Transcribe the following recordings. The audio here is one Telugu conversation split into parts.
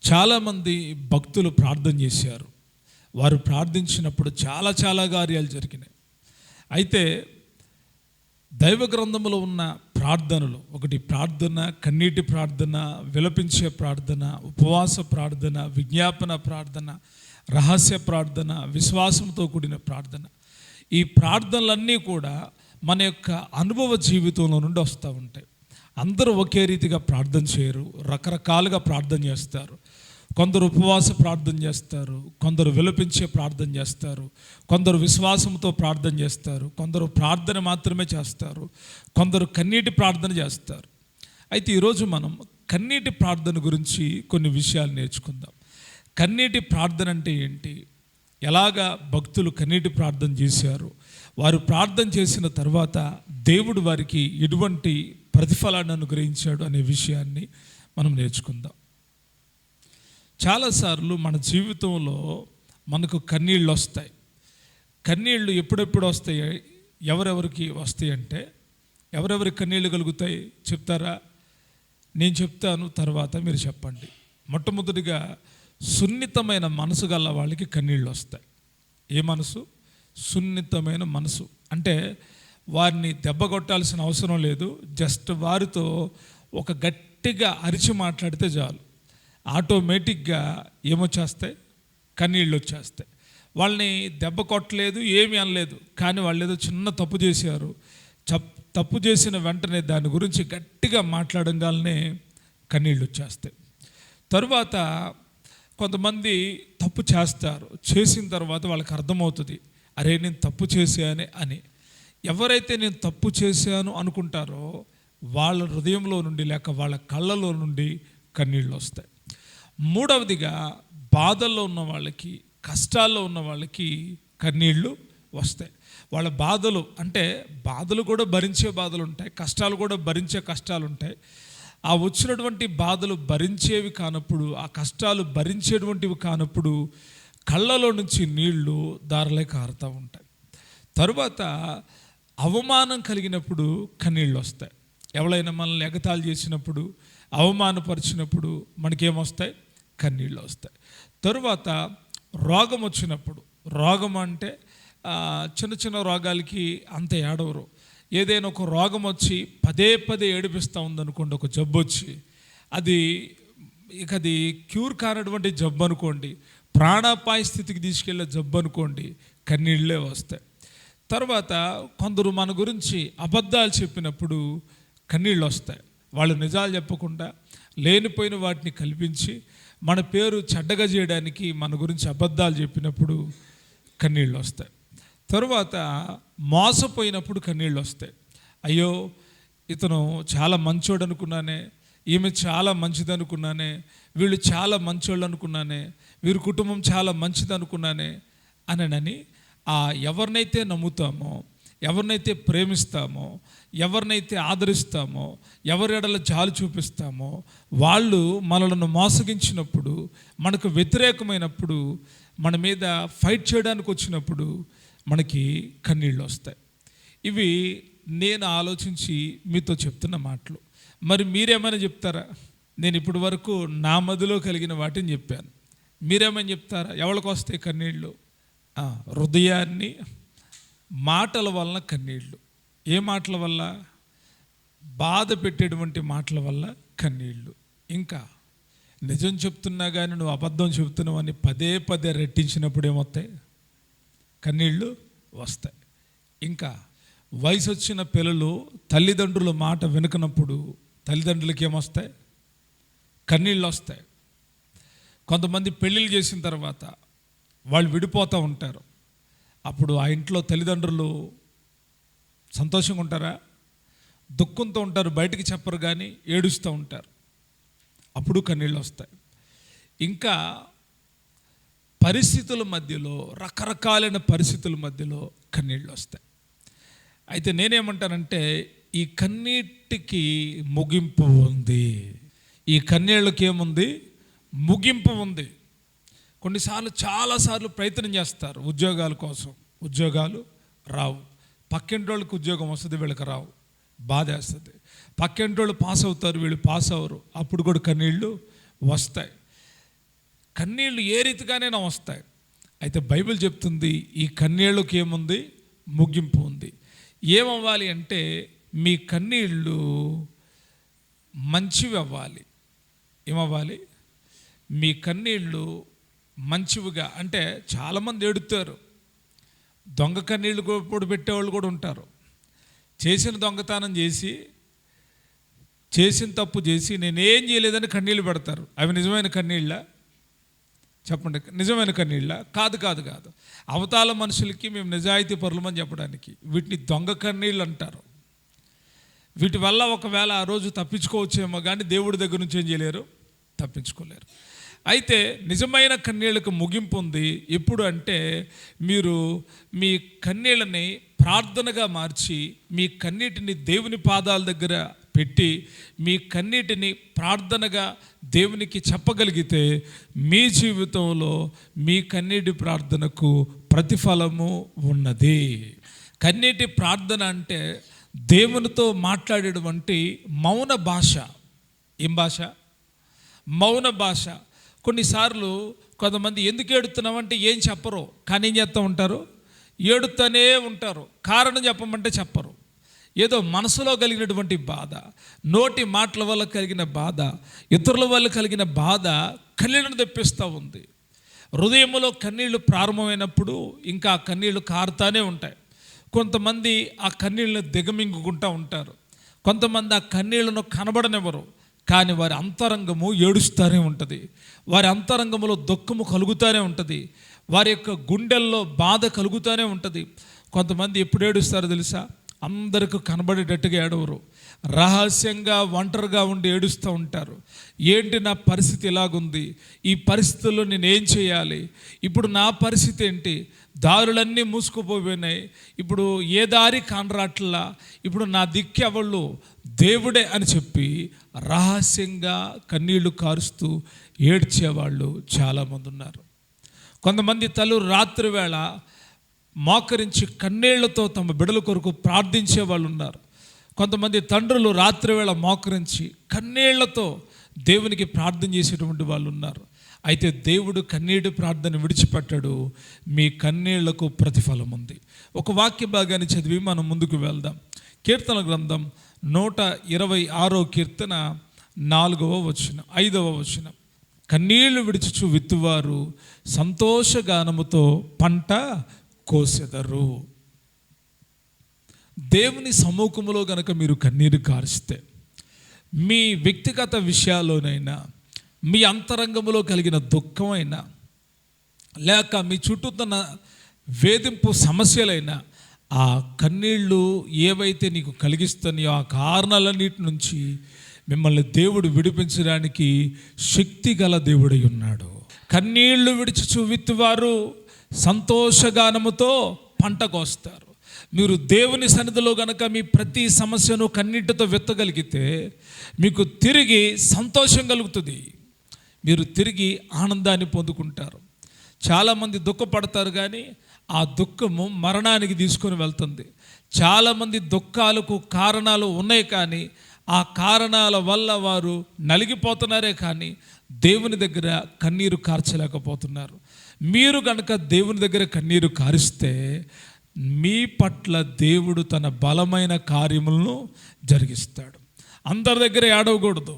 చాలామంది భక్తులు ప్రార్థన చేశారు. వారు ప్రార్థించినప్పుడు చాలా కార్యాలు జరిగినాయి. అయితే దైవ గ్రంథంలో ఉన్న ప్రార్థనలు, ఒకటి ప్రార్థన, కన్నీటి ప్రార్థన, విలపించే ప్రార్థన, ఉపవాస ప్రార్థన, విజ్ఞాపన ప్రార్థన, రహస్య ప్రార్థన, విశ్వాసంతో కూడిన ప్రార్థన. ఈ ప్రార్థనలన్నీ కూడా మన యొక్క అనుభవ జీవితంలో నుండి వస్తూ ఉంటాయి. అందరూ ఒకే రీతిగా ప్రార్థన చేయరు, రకరకాలుగా ప్రార్థన చేస్తారు. కొందరు ఉపవాస ప్రార్థన చేస్తారు, కొందరు విలపించే ప్రార్థన చేస్తారు, కొందరు విశ్వాసంతో ప్రార్థన చేస్తారు, కొందరు ప్రార్థన మాత్రమే చేస్తారు, కొందరు కన్నీటి ప్రార్థన చేస్తారు. అయితే ఈరోజు మనం కన్నీటి ప్రార్థన గురించి కొన్ని విషయాలు నేర్చుకుందాం. కన్నీటి ప్రార్థన అంటే ఏంటి, ఎలాగా భక్తులు కన్నీటి ప్రార్థన చేశారు, వారు ప్రార్థన చేసిన తర్వాత దేవుడు వారికి ఎటువంటి ప్రతిఫలాన్ని అనుగ్రహించాడు అనే విషయాన్ని మనం నేర్చుకుందాం. చాలాసార్లు మన జీవితంలో మనకు కన్నీళ్ళు వస్తాయి. కన్నీళ్ళు ఎప్పుడెప్పుడు వస్తాయి, ఎవరెవరికి వస్తాయి అంటే, ఎవరెవరి కన్నీళ్ళు కలుగుతాయి చెప్తారా? నేను చెప్తాను, తర్వాత మీరు చెప్పండి. మొట్టమొదటిగా సున్నితమైన మనసు గల వాళ్ళకి కన్నీళ్ళు వస్తాయి. ఏ మనసు? సున్నితమైన మనసు. అంటే వారిని దెబ్బ కొట్టాల్సిన అవసరం లేదు, జస్ట్ వారితో ఒక గట్టిగా అరిచి మాట్లాడితే చాలు, ఆటోమేటిక్గా ఏమొచ్చేస్తాయి? కన్నీళ్ళు వచ్చేస్తాయి. వాళ్ళని దెబ్బ కొట్టలేదు, ఏమీ అనలేదు, కానీ వాళ్ళు ఏదో చిన్న తప్పు చేశారు. తప్పు చేసిన వెంటనే దాని గురించి గట్టిగా మాట్లాడంగానే కన్నీళ్ళు వచ్చేస్తాయి. తరువాత కొంతమంది తప్పు చేస్తారు, చేసిన తర్వాత వాళ్ళకి అర్థమవుతుంది, అరే నేను తప్పు చేశానే అని. ఎవరైతే నేను తప్పు చేశాను అనుకుంటారో వాళ్ళ హృదయంలో నుండి లేక వాళ్ళ కళ్ళలో నుండి కన్నీళ్ళు వస్తాయి. మూడవదిగా బాధల్లో ఉన్న వాళ్ళకి, కష్టాల్లో ఉన్న వాళ్ళకి కన్నీళ్ళు వస్తాయి. వాళ్ళ బాధలు అంటే బాధలు కూడా భరించే బాధలు ఉంటాయి, కష్టాలు కూడా భరించే కష్టాలు ఉంటాయి. ఆ వచ్చినటువంటి బాధలు భరించేవి కానప్పుడు, ఆ కష్టాలు భరించేటువంటివి కానప్పుడు కళ్ళలో నుంచి నీళ్లు దారలే కారుతూ ఉంటాయి. తరువాత అవమానం కలిగినప్పుడు కన్నీళ్ళు వస్తాయి. ఎవరైనా మనల్ని ఎగతాళి చేసినప్పుడు, అవమానపరిచినప్పుడు మనకేమొస్తాయి? కన్నీళ్ళు వస్తాయి. తరువాత రోగం వచ్చినప్పుడు, రోగం అంటే చిన్న రోగాలకి అంత ఏడవరు. ఏదైనా ఒక రోగం వచ్చి పదే ఏడిపిస్తూ ఉందనుకోండి, ఒక జబ్బు వచ్చి, అది క్యూర్ కానటువంటి జబ్బు అనుకోండి, ప్రాణాపాయ స్థితికి తీసుకెళ్లే జబ్బు అనుకోండి, కన్నీళ్ళే వస్తాయి. తర్వాత కొందరు మన గురించి అబద్ధాలు చెప్పినప్పుడు కన్నీళ్ళు వస్తాయి. వాళ్ళు నిజాలు చెప్పకుండా లేనిపోయిన వాటిని కల్పించి మన పేరు చెడ్డగా చేయడానికి మన గురించి అబద్ధాలు చెప్పినప్పుడు కన్నీళ్ళు వస్తాయి. తరువాత మోసపోయినప్పుడు కన్నీళ్ళు వస్తాయి. అయ్యో ఇతను చాలా మంచోడు అనుకున్నానే, ఈమె చాలా మంచిది అనుకున్నానే, వీళ్ళు చాలా మంచోళ్ళు అనుకున్నానే, వీరి కుటుంబం చాలా మంచిది అనుకున్నానే అని ఎవరినైతే నమ్ముతామో, ఎవరినైతే ప్రేమిస్తామో, ఎవరినైతే ఆదరిస్తామో, ఎవరి ఎడల జాలి చూపిస్తామో వాళ్ళు మనలను మోసగించినప్పుడు, మనకు వ్యతిరేకమైనప్పుడు, మన మీద ఫైట్ చేయడానికి వచ్చినప్పుడు మనకి కన్నీళ్ళు వస్తాయి. ఇవి నేను ఆలోచించి మీతో చెప్తున్న మాటలు. మరి మీరేమైనా చెప్తారా? నేను ఇప్పటి వరకు నా మదిలో కలిగిన వాటిని చెప్పాను. మీరేమైనా చెప్తారా? ఎవరికి వస్తాయి కన్నీళ్ళు? హృదయాన్ని మాటల వలన కన్నీళ్ళు. ఏ మాటల వల్ల? బాధ పెట్టేటువంటి మాటల వల్ల కన్నీళ్ళు. ఇంకా నిజం చెప్తున్నా కానీ నువ్వు అబద్ధం చెప్తున్నావు అని పదే రెట్టించినప్పుడు ఏమొస్తాయి? కన్నీళ్ళు వస్తాయి. ఇంకా వయసు వచ్చిన పిల్లలు తల్లిదండ్రుల మాట వినకనప్పుడు తల్లిదండ్రులకి ఏమొస్తాయి? కన్నీళ్ళు వస్తాయి. కొంతమంది పెళ్ళిళ్ళు చేసిన తర్వాత వాళ్ళు విడిపోతూ ఉంటారు. అప్పుడు ఆ ఇంట్లో తల్లిదండ్రులు సంతోషంగా ఉంటారా? దుఃఖంతో ఉంటారు, బయటికి చెప్పరు, కానీ ఏడుస్తూ ఉంటారు. అప్పుడు కన్నీళ్ళు వస్తాయి. ఇంకా పరిస్థితుల మధ్యలో, రకరకాలైన పరిస్థితుల మధ్యలో కన్నీళ్ళు వస్తాయి. అయితే నేనేమంటానంటే, ఈ కన్నీటికి ముగింపు ఉంది. ఈ కన్నీళ్ళకి ఏముంది? ముగింపు ఉంది. కొన్నిసార్లు చాలాసార్లు ప్రయత్నం చేస్తారు ఉద్యోగాల కోసం, ఉద్యోగాలు రావు. పక్కింటి వాళ్ళకి ఉద్యోగం వస్తుంది, వీళ్ళకి రావు, బాధ వేస్తుంది. పక్కింటి వాళ్ళు పాస్ అవుతారు, వీళ్ళు పాస్ అవ్వరు, అప్పుడు కూడా కన్నీళ్ళు వస్తాయి. కన్నీళ్ళు ఏ రీతిగానైనా వస్తాయి. అయితే బైబిల్ చెప్తుంది ఈ కన్నీళ్ళకి ఏముంది? ముగింపు ఉంది. ఏమవ్వాలి అంటే మీ కన్నీళ్ళు మంచివి అవ్వాలి. ఏమవ్వాలి? మీ కన్నీళ్ళు మంచివిగా. అంటే చాలామంది ఏడుతారు. దొంగ కన్నీళ్ళు కూడా పెట్టేవాళ్ళు కూడా ఉంటారు. చేసిన దొంగతనం చేసి, చేసిన తప్పు చేసి నేనేం చేయలేదని కన్నీళ్ళు పెడతారు. అవి నిజమైన కన్నీళ్ళ? చెప్పండి, నిజమైన కన్నీళ్ళ? కాదు కాదు కాదు. అవతాల మనుషులకి మేము నిజాయితీ పరులమని చెప్పడానికి వీటిని దొంగ కన్నీళ్ళు అంటారు. వీటి వల్ల ఒకవేళ ఆ రోజు తప్పించుకోవచ్చేమో కానీ దేవుడి దగ్గర నుంచి ఏం చేయలేరు, తప్పించుకోలేరు. అయితే నిజమైన కన్నీళ్ళకు ముగింపు ఉంది. ఎప్పుడు అంటే మీరు మీ కన్నీళ్ళని ప్రార్థనగా మార్చి, మీ కన్నీటిని దేవుని పాదాల దగ్గర పెట్టి, మీ కన్నీటిని ప్రార్థనగా దేవునికి చెప్పగలిగితే మీ జీవితంలో మీ కన్నీటి ప్రార్థనకు ప్రతిఫలము ఉన్నది. కన్నీటి ప్రార్థన అంటే దేవునితో మాట్లాడేటువంటి మౌన భాష. ఏం భాష? మౌన భాష. కొన్నిసార్లు కొంతమంది ఎందుకు ఏడుతున్నామంటే ఏం చెప్పరు, కానీ ఏం చేస్తూ ఉంటారు? ఏడుతూనే ఉంటారు. కారణం చెప్పమంటే చెప్పరు. ఏదో మనసులో కలిగినటువంటి బాధ, నోటి మాటల వల్ల కలిగిన బాధ, ఇతరుల వల్ల కలిగిన బాధ కన్నీళ్ళను తెప్పిస్తూ ఉంది. హృదయంలో కన్నీళ్లు ప్రారంభమైనప్పుడు ఇంకా ఆ కన్నీళ్లు కారుతానే ఉంటాయి. కొంతమంది ఆ కన్నీళ్ళను దిగమింగుకుంటూ ఉంటారు. కొంతమంది ఆ కన్నీళ్లను కనబడనివ్వరు, కానీ వారి అంతరంగము ఏడుస్తూనే ఉంటుంది. వారి అంతరంగంలో దుఃఖము కలుగుతూనే ఉంటుంది. వారి యొక్క గుండెల్లో బాధ కలుగుతూనే ఉంటుంది. కొంతమంది ఎప్పుడు ఏడుస్తారో తెలుసా? అందరికీ కనబడేటట్టుగా ఏడవరు, రహస్యంగా ఒంటరిగా ఉండి ఏడుస్తూ ఉంటారు. ఏంటి నా పరిస్థితి ఇలాగుంది, ఈ పరిస్థితుల్లో నేను ఏం చేయాలి, ఇప్పుడు నా పరిస్థితి ఏంటి, దారులన్నీ మూసుకుపోయినాయి, ఇప్పుడు ఏ దారి కానరాట్లా, ఇప్పుడు నా దిక్కెవళ్ళు, దేవుడే అని చెప్పి రహస్యంగా కన్నీళ్లు కారుస్తూ ఏడ్చేవాళ్ళు చాలామంది ఉన్నారు. కొంతమంది తల్లులు రాత్రి వేళ మోకరించి కన్నీళ్లతో తమ బిడ్డల కొరకు ప్రార్థించే వాళ్ళు ఉన్నారు. కొంతమంది తండ్రులు రాత్రివేళ మోకరించి కన్నీళ్లతో దేవునికి ప్రార్థన చేసేటువంటి వాళ్ళు ఉన్నారు. అయితే దేవుడు కన్నీటి ప్రార్థన విడిచిపెట్టాడు. మీ కన్నీళ్లకు ప్రతిఫలం ఉంది. ఒక వాక్య భాగాన్ని చదివి మనం ముందుకు వెళ్దాం. కీర్తన గ్రంథం 126వ కీర్తన 4వ వచనం, 5వ వచనం. కన్నీళ్లు విడిచుచు విత్తువారు సంతోషగానముతో పంట కోసెదరు. దేవుని సముఖములో గనక మీరు కన్నీరు కారిస్తే, మీ వ్యక్తిగత విషయాల్లోనైనా, మీ అంతరంగంలో కలిగిన దుఃఖమైనా, లేక మీ చుట్టూతున్న వేధింపు సమస్యలైనా, ఆ కన్నీళ్ళు ఏవైతే నీకు కలిగిస్తున్నాయో ఆ కారణాలన్నిటి నుంచి మిమ్మల్ని దేవుడు విడిపించడానికి శక్తి గల దేవుడై ఉన్నాడు. కన్నీళ్లు విడిచి విత్తువారు సంతోషగానముతో పంట కోస్తారు. మీరు దేవుని సన్నిధిలో గనక మీ ప్రతి సమస్యను కన్నీటితో విత్తగలిగితే మీకు తిరిగి సంతోషం కలుగుతుంది. మీరు తిరిగి ఆనందాన్ని పొందుకుంటారు. చాలామంది దుఃఖపడతారు, కానీ ఆ దుఃఖము మరణానికి తీసుకొని వెళ్తుంది. చాలామంది దుఃఖాలకు కారణాలు ఉన్నాయి, కానీ ఆ కారణాల వల్ల వారు నలిగిపోతున్నారే కానీ దేవుని దగ్గర కన్నీరు కార్చలేకపోతున్నారు. మీరు కనుక దేవుని దగ్గర కన్నీరు కారిస్తే మీ పట్ల దేవుడు తన బలమైన కార్యములను జరిగిస్తాడు. అందరి దగ్గర ఏడవకూడదు,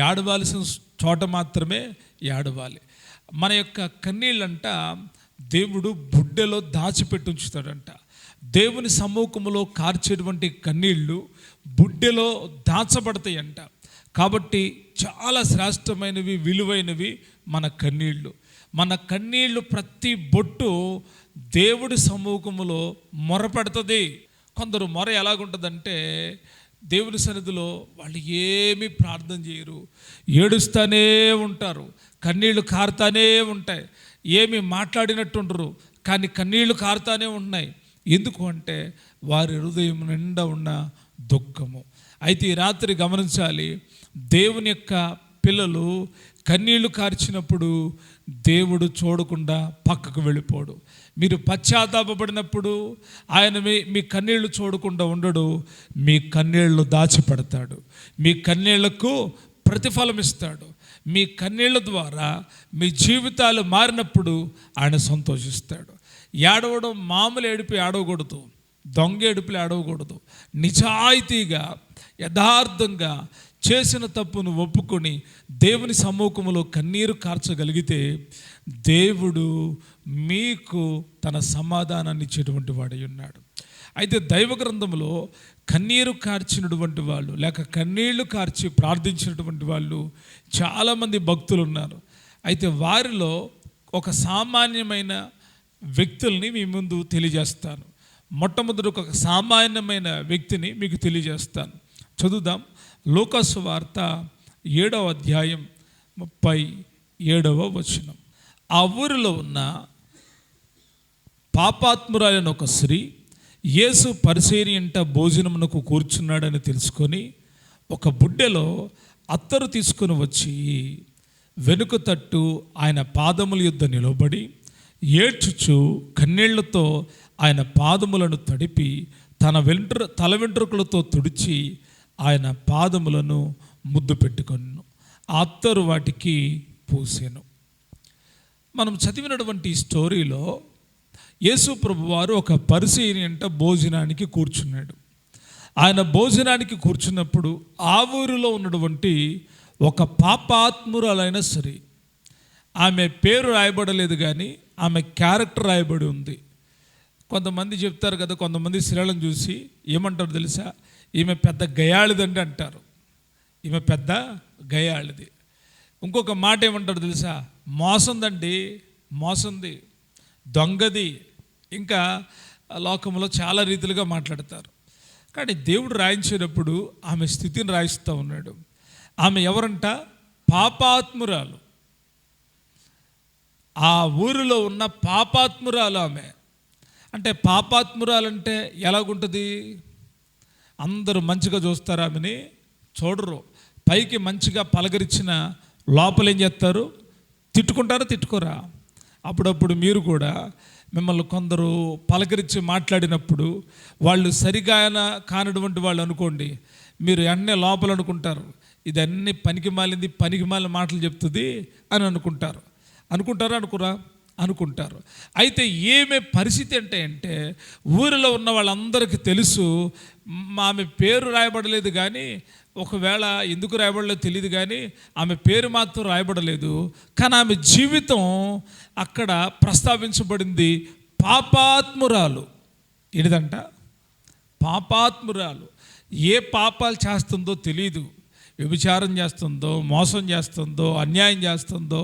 ఏడవాల్సిన చోట మాత్రమే ఏడవాలి. మన యొక్క కన్నీళ్ళంట దేవుడు బుడ్డెలో దాచిపెట్టి ఉంచుతాడంట. దేవుని సముఖంలో కార్చేటువంటి కన్నీళ్ళు బుడ్డెలో దాచబడతాయంట. కాబట్టి చాలా శ్రేష్టమైనవి, విలువైనవి మన కన్నీళ్ళు. మన కన్నీళ్ళు ప్రతి బొట్టు దేవుడి సముఖంలో మొరపెడుతుంది. కొందరు మొర ఎలాగుంటుందంటే, దేవుని సన్నిధిలో వాళ్ళు ఏమీ ప్రార్థన చేయరు, ఏడుస్తూనే ఉంటారు, కన్నీళ్లు కారుతానే ఉంటాయి, ఏమి మాట్లాడినట్టుండరు, కానీ కన్నీళ్లు కారుతానే ఉన్నాయి. ఎందుకు అంటే వారి హృదయం నిండా ఉన్న దుఃఖము. అయితే ఈ రాత్రి గమనించాలి, దేవుని యొక్క పిల్లలు కన్నీళ్లు కార్చినప్పుడు దేవుడు చూడకుండా పక్కకు వెళ్ళిపోడు. మీరు పశ్చాత్తాపపడినప్పుడు ఆయన మీ కన్నీళ్లు చూడకుండా ఉండడు, మీ కన్నీళ్లు దాచిపెడతాడు, మీ కన్నీళ్లకు ప్రతిఫలం ఇస్తాడు. మీ కన్నీళ్ళ ద్వారా మీ జీవితాలు మారినప్పుడు ఆయన సంతోషిస్తాడు. ఏడవడం మామూలు ఏడిపి ఏడవకూడదు, దొంగ ఏడుపులు ఏడవకూడదు. నిజాయితీగా యథార్థంగా చేసిన తప్పును ఒప్పుకొని దేవుని సమ్ముఖంలో కన్నీరు కార్చగలిగితే దేవుడు మీకు తన సమాధానాన్ని ఇచ్చేటువంటి వాడై ఉన్నాడు. అయితే దైవ గ్రంథంలో కన్నీరు కార్చినటువంటి వాళ్ళు లేక కన్నీళ్లు కార్చి ప్రార్థించినటువంటి వాళ్ళు చాలామంది భక్తులు ఉన్నారు. అయితే వారిలో ఒక సామాన్యమైన వ్యక్తుల్ని మీ ముందు తెలియజేస్తాను. మొట్టమొదటి ఒక సామాన్యమైన వ్యక్తిని మీకు తెలియజేస్తాను. చదువుదాం. లూకాసు వార్త 7వ అధ్యాయం 37వ వచనం. ఆ ఊరిలో ఉన్న పాపాత్మురాలైన ఒక స్త్రీ యేసు పరిసేని ఇంట భోజనమునకు కూర్చున్నాడని తెలుసుకొని ఒక బుడ్డెలో అత్తరు తీసుకొని వచ్చి వెనుక తట్టు ఆయన పాదముల యొద్ద నిలబడి ఏడ్చుచు కన్నీళ్లతో ఆయన పాదములను తడిపి తల వెంట్రుకలతో తుడిచి ఆయన పాదములను ముద్దు పెట్టుకొను. ఆ అత్తరు వాటికి పూసెను. మనం చదివినటువంటి స్టోరీలో యేసు ప్రభువారు ఒక పరిసయ్యుని ఇంట భోజనానికి కూర్చున్నాడు. ఆయన భోజనానికి కూర్చున్నప్పుడు ఆ ఊరిలో ఉన్నటువంటి ఒక పాపాత్మురాలైన స్త్రీ, ఆమె పేరు రాయబడలేదు కానీ ఆమె క్యారెక్టర్ రాయబడి ఉంది. కొంతమంది చెప్తారు కదా, కొంతమంది స్త్రీలను చూసి ఏమంటారు తెలుసా, ఈమె పెద్ద గయాళిదండి అంటారు. ఈమె పెద్ద గయాళిది. ఇంకొక మాట ఏమంటారు తెలుసా, మోసందండి, మోసంది, దొంగది, ఇంకా లోకంలో చాలా రీతిలుగా మాట్లాడతారు. కానీ దేవుడు రాయించేటప్పుడు ఆమె స్థితిని రాయిస్తూ ఉన్నాడు. ఆమె ఎవరంట? పాపాత్మురాలు. ఆ ఊరిలో ఉన్న పాపాత్మురాలు ఆమె. అంటే పాపాత్మురాలంటే ఎలాగుంటుంది? అందరూ మంచిగా చూస్తారు, ఆమెని చూడరు. పైకి మంచిగా పలకరించిన లోపల ఏం చేస్తారు? తిట్టుకుంటారా తిట్టుకోరా? అప్పుడప్పుడు మీరు కూడా మిమ్మల్ని కొందరు పలకరించి మాట్లాడినప్పుడు వాళ్ళు సరిగా కానటువంటి వాళ్ళు అనుకోండి, మీరు అన్నీ లోపల అనుకుంటారు, ఇదన్నీ పనికి మాలిన మాటలు చెప్తుంది అని అనుకుంటారా అనుకురా? అనుకుంటారు. అయితే ఏమే పరిస్థితి అంటే ఊరిలో ఉన్న వాళ్ళందరికీ తెలుసు, ఆమె పేరు రాయబడలేదు కానీ, ఒకవేళ ఎందుకు రాయబడలేదు తెలియదు కానీ ఆమె పేరు మాత్రం రాయబడలేదు. కానీ ఆమె జీవితం అక్కడ ప్రస్తావించబడింది. పాపాత్మురాలు. ఏదంట? పాపాత్మురాలు. ఏ పాపాలు చేస్తుందో తెలియదు. వ్యభిచారం చేస్తుందో, మోసం చేస్తుందో, అన్యాయం చేస్తుందో,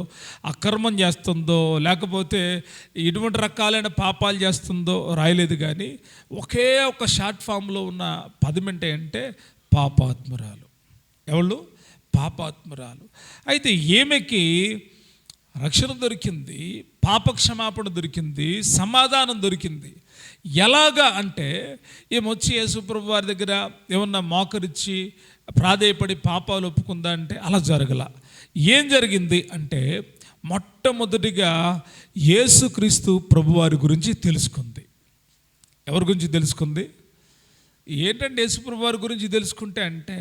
అక్రమం చేస్తుందో, లేకపోతే ఎటువంటి రకాలైన పాపాలు చేస్తుందో రాయలేదు కానీ ఒకే ఒక షార్ట్ ఫామ్లో ఉన్న పదం ఏంటంటే పాపాత్మురాలు. ఎవళ్ళు? పాపాత్మురాలు. అయితే ఈమెకి రక్షణ దొరికింది, పాపక్షమాపణ దొరికింది, సమాధానం దొరికింది. ఎలాగా అంటే ఏమొచ్చి యేసుప్రభు వారి దగ్గర ఏమన్నా మోకరిచ్చి ప్రాధేయపడి పాపాలు ఒప్పుకుందా అంటే అలా జరగల. ఏం జరిగింది అంటే మొట్టమొదటిగా యేసుక్రీస్తు ప్రభువారి గురించి తెలుసుకుంది. ఎవరి గురించి తెలుసుకుంది? ఏంటంటే యేసుప్రభు వారి గురించి తెలుసుకుంటే అంటే,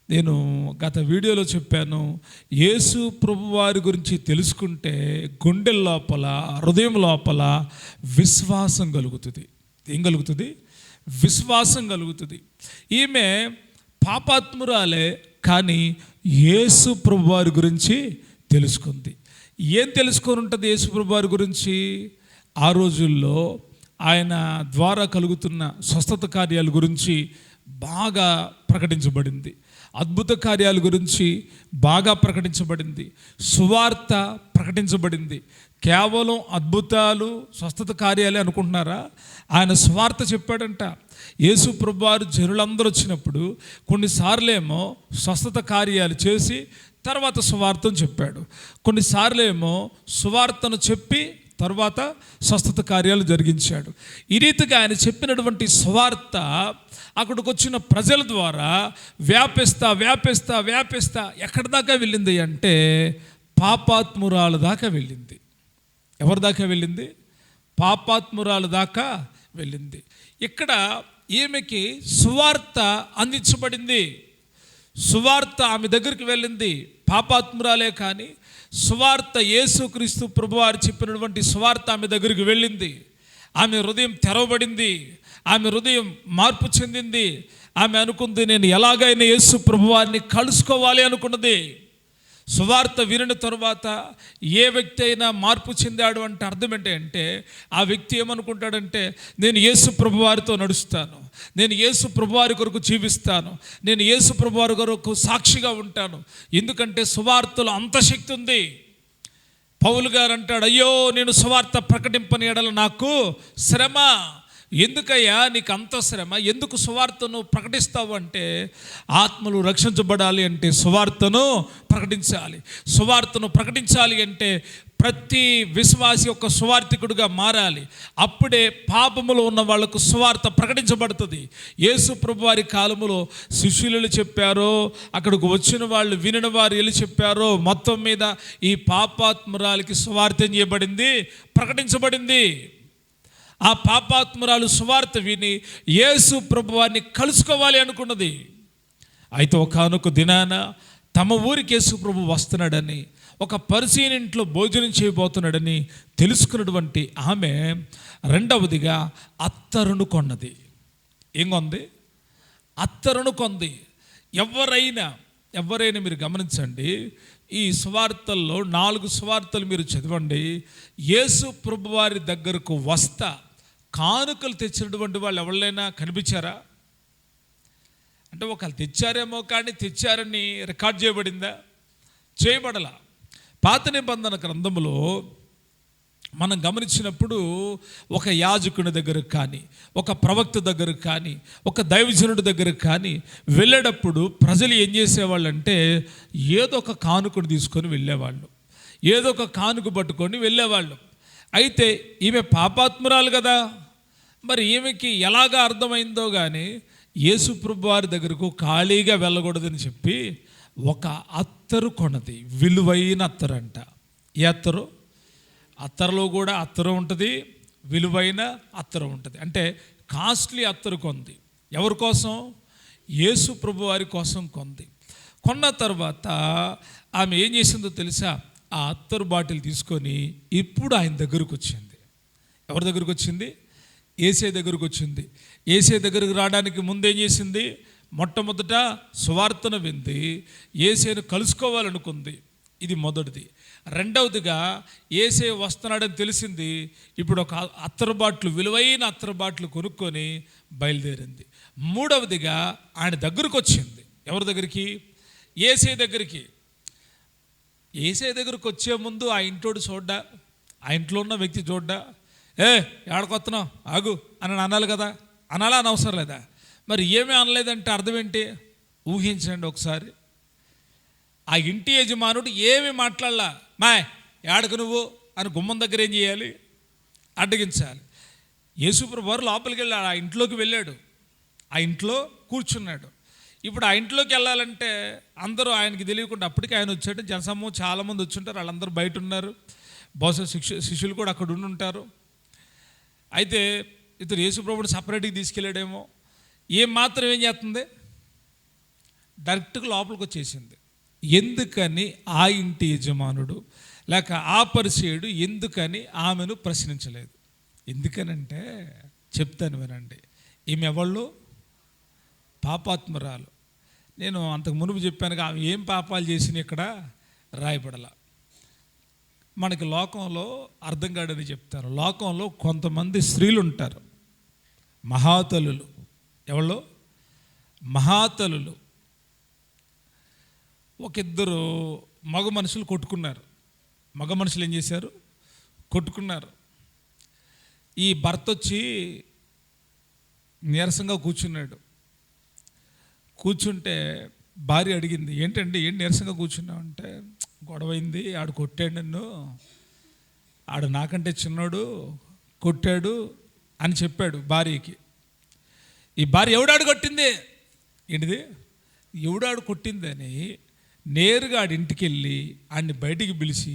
నేను గత వీడియోలో చెప్పాను, యేసు ప్రభువారి గురించి తెలుసుకుంటే గుండెల లోపల, హృదయం లోపల విశ్వాసం కలుగుతుంది. ఏం కలుగుతుంది? విశ్వాసం కలుగుతుంది. ఈమె పాపాత్మురాలే కానీ యేసు ప్రభువారి గురించి తెలుసుకుంది. ఏం తెలుసుకొని ఉంటుంది యేసు ప్రభువారి గురించి? ఆ రోజుల్లో ఆయన ద్వారా కలుగుతున్న స్వస్థత కార్యాల గురించి బాగా ప్రకటించబడింది. అద్భుత కార్యాల గురించి బాగా ప్రకటించబడింది. సువార్త ప్రకటించబడింది. కేవలం అద్భుతాలు స్వస్థత కార్యాలే అనుకుంటున్నారా? ఆయన సువార్త చెప్పాడంట. యేసు ప్రభువారు జనులందరూ వచ్చినప్పుడు కొన్నిసార్లేమో స్వస్థత కార్యాలు చేసి తర్వాత సువార్తను చెప్పాడు. కొన్నిసార్లేమో సువార్తను చెప్పి తర్వాత స్వస్థత కార్యాలు జరిగించాడు. ఈ రీతిగా ఆయన చెప్పినటువంటి సువార్త అక్కడికి వచ్చిన ప్రజల ద్వారా వ్యాపిస్తా ఎక్కడి దాకా వెళ్ళింది అంటే పాపాత్మురాల దాకా వెళ్ళింది. ఎవరి దాకా వెళ్ళింది? పాపాత్మురాల దాకా వెళ్ళింది. ఇక్కడ ఈమెకి సువార్త అందించబడింది. సువార్త ఆమె దగ్గరికి వెళ్ళింది. పాపాత్మురాలే కానీ సువార్త యేసుక్రీస్తు ప్రభువారు చెప్పినటువంటి సువార్త ఆమె దగ్గరికి వెళ్ళింది. ఆమె హృదయం తెరవబడింది, ఆమె హృదయం మార్పు చెందింది. ఆమె అనుకుంది, నేను ఎలాగైనా యేసు ప్రభువారిని కలుసుకోవాలి అనుకున్నది. సువార్త వినిన తరువాత ఏ వ్యక్తి అయినా మార్పు చెందాడు అంటే అర్థం ఏంటంటే, ఆ వ్యక్తి ఏమనుకుంటాడంటే, నేను యేసు ప్రభువారితో నడుస్తాను, నేను యేసు ప్రభువారి కొరకు జీవిస్తాను, నేను యేసు ప్రభువారి కొరకు సాక్షిగా ఉంటాను. ఎందుకంటే సువార్తలో అంత శక్తి ఉంది. పౌలు గారు అంటాడు, అయ్యో నేను సువార్త ప్రకటింపని ఎడల నాకు శ్రమ. ఎందుకయ్యా నీకు అంత శ్రమ? ఎందుకు సువార్తను ప్రకటిస్తావు అంటే, ఆత్మలు రక్షించబడాలి అంటే సువార్తను ప్రకటించాలి. సువార్తను ప్రకటించాలి అంటే ప్రతి విశ్వాసి యొక్క సువార్థికుడిగా మారాలి. అప్పుడే పాపములో ఉన్న వాళ్లకు సువార్త ప్రకటించబడుతుంది. యేసు ప్రభు వారి కాలములో శిష్యులు చెప్పారో, అక్కడికి వచ్చిన వాళ్ళు వినిన వారు వెళ్ళి చెప్పారో, మొత్తం మీద ఈ పాపాత్మురాలికి సువార్త చేయబడింది, ప్రకటించబడింది. ఆ పాపాత్మురాలు సువార్త విని యేసు ప్రభువారిని కలుసుకోవాలి అనుకున్నది. అయితే ఒకానొక దినాన తమ ఊరికి యేసు ప్రభు వస్తున్నాడని, ఒక పరిసయ్యుని ఇంట్లో భోజనం చేయబోతున్నాడని తెలుసుకున్నటువంటి ఆమె రెండవదిగా అత్తరును కొన్నది. ఏం కొంది? అత్తరును కొంది. ఎవరైనా మీరు గమనించండి, ఈ సువార్తల్లో 4 సువార్తలు మీరు చదవండి. యేసు ప్రభు వారి దగ్గరకు వస్తా కానుకలు తెచ్చినటువంటి వాళ్ళు ఎవరైనా కనిపించారా? అంటే ఒకళ్ళు తెచ్చారేమో, కానీ తెచ్చారని రికార్డ్ చేయబడిందా? చేయబడలా. పాత నిబంధన గ్రంథంలో మనం గమనించినప్పుడు ఒక యాజకుని దగ్గరకు కానీ, ఒక ప్రవక్త దగ్గరకు కానీ, ఒక దైవజనుడి దగ్గరకు కానీ వెళ్ళేటప్పుడు ప్రజలు ఏం చేసేవాళ్ళు అంటే, ఏదో ఒక కానుకను తీసుకొని వెళ్ళేవాళ్ళు, ఏదో ఒక కానుక పట్టుకొని వెళ్ళేవాళ్ళు. అయితే ఈమె పాపాత్మురాలు కదా, మరి ఈమెకి ఎలాగా అర్థమైందో కానీ యేసు ప్రభు వారి దగ్గరకు ఖాళీగా వెళ్ళకూడదని చెప్పి ఒక అత్తరు కొన్నది. విలువైన అత్తరు అంట. ఏ అత్తరు? అత్తరులో కూడా అత్తరు ఉంటుంది, విలువైన అత్తరు ఉంటుంది. అంటే కాస్ట్లీ అత్తరు కొంది. ఎవరి కోసం? యేసు ప్రభు వారి కోసం కొంది. కొన్న తర్వాత ఆమె ఏం చేసిందో తెలుసా? ఆ అత్తరు బాటిల్ తీసుకొని ఇప్పుడు ఆయన దగ్గరకు వచ్చింది. ఎవరి దగ్గరకు వచ్చింది? యేసే దగ్గరకు వచ్చింది. యేసే దగ్గరకు రావడానికి ముందేం చేసింది? మొట్టమొదట సువార్తను వింది, యేసేను కలుసుకోవాలనుకుంది. ఇది మొదటిది. రెండవదిగా యేసే వస్తున్నాడని తెలిసింది. ఇప్పుడు ఒక అత్తరు బాట్లు, విలువైన అత్తరు బాట్లు కొనుక్కొని బయలుదేరింది. మూడవదిగా ఆయన దగ్గరకు వచ్చింది. ఎవరి దగ్గరికి? యేసే దగ్గరికి. యేసే దగ్గరకు వచ్చే ముందు ఆ ఇంటోడు చూడ్డా, ఆ ఇంట్లో ఉన్న వ్యక్తి చూడ్డా, ఏడకొస్తున్నావు ఆగు అని అనాలి కదా. అనాలా? అనవసరం లేదా? మరి ఏమీ అనలేదంటే అర్థం ఏంటి? ఊహించండి ఒకసారి. ఆ ఇంటి యజమానుడు ఏమీ మాట్లాడలా. ఏడకు నువ్వు అని గుమ్మం దగ్గర ఏం చేయాలి? అడ్డగించాలి. యేసుప్రభు వారు లోపలికి వెళ్ళాడు, ఆ ఇంట్లోకి వెళ్ళాడు, ఆ ఇంట్లో కూర్చున్నాడు. ఇప్పుడు ఆ ఇంట్లోకి వెళ్ళాలంటే అందరూ ఆయనకి తెలియకుండా, అప్పటికి ఆయన వచ్చాడు, జనసమూహం చాలామంది వచ్చుంటారు, వాళ్ళందరూ బయట ఉన్నారు, బహుశా శిష్యులు కూడా అక్కడ ఉండి ఉంటారు. అయితే ఇతను యేసుప్రభుని సపరేట్గా తీసుకెళ్ళాడేమో. ఏం చేస్తుంది? డైరెక్ట్గా లోపలికి వచ్చేసింది. ఎందుకని ఆ ఇంటి యజమానుడు లేక ఆ పరిసయ్యుడు ఎందుకని ఆమెను ప్రశ్నించలేదు? ఎందుకనంటే చెప్తాను వినండి. ఈమె ఎవళ్ళు? పాపాత్మురాలు. నేను అంతకు మునుపు చెప్పాను, ఆమె ఏం పాపాలు చేసినా ఇక్కడ రాయబడాల. మనకి లోకంలో అర్థం కాడని చెప్తారు. లోకంలో కొంతమంది స్త్రీలు ఉంటారు, మహాతలులు. ఎవళ్ళు? మహాతలులు. ఇద్దరు మగ మనుషులు కొట్టుకున్నారు. మగ మనుషులు ఏం చేశారు? కొట్టుకున్నారు. ఈ భర్త వచ్చి నీరసంగా కూర్చున్నాడు. కూర్చుంటే భార్య అడిగింది, ఏంటండి ఏం నీరసంగా కూర్చున్నావు అంటే, గొడవైంది, ఆడు కొట్టాడు నన్ను, ఆడు నాకంటే చిన్నోడు కొట్టాడు అని చెప్పాడు భార్యకి. ఈ భార్య ఎవడాడు కొట్టింది? ఏంటిది? ఎవడాడు కొట్టిందని నేరుగా ఆడి ఇంటికి వెళ్ళి ఆడిని బయటికి పిలిచి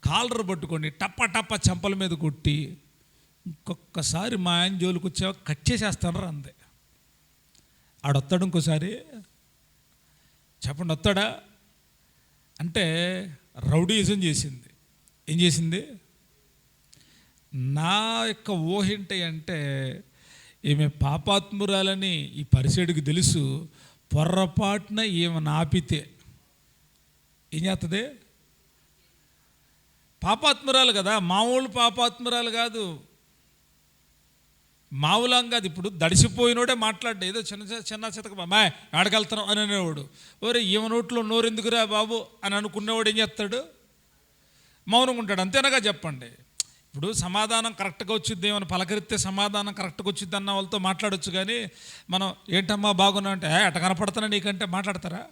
కాలర్ పట్టుకొని టప్ప టప్ప చెంపల మీద కొట్టి, ఇంకొకసారి మా ఆయన జోలికి వచ్చా కట్ చేసేస్తానరా అందే. ఆడొస్తాడు ఇంకోసారి? చెప్పండి, వస్తాడా? అంటే రౌడీయిజం చేసింది. ఏం చేసింది? నా యొక్క ఊహ ఏంటి అంటే, ఈమె పాపాత్మురాలని ఈ పరిసేడుకి తెలుసు. పొర్రపాటున ఈమెను ఆపితే ఏం చేస్తుంది? పాపాత్మురాలు కదా, మామూలు పాపాత్మురాలు కాదు, మామూలం కాదు. ఇప్పుడు దడిసిపోయినోడే మాట్లాడ్డా, ఏదో చిన్న చితక బాయ్ ఆడకెళ్తాం అని అనేవాడు. ఓరే ఈమె నోట్లో నోరు ఎందుకురా బాబు అని అనుకునేవాడు ఏం చేస్తాడు? మౌనంగా ఉంటాడు. అంతేనగా చెప్పండి. ఇప్పుడు సమాధానం కరెక్ట్గా వచ్చిద్ది, ఏమైనా పలకరిస్తే సమాధానం కరెక్ట్గా వచ్చిద్ది అన్న వాళ్ళతో మాట్లాడొచ్చు. కానీ మనం ఏంటమ్మా బాగున్నా అంటే అట కనపడుతున్నా నీకంటే మాట్లాడతారా?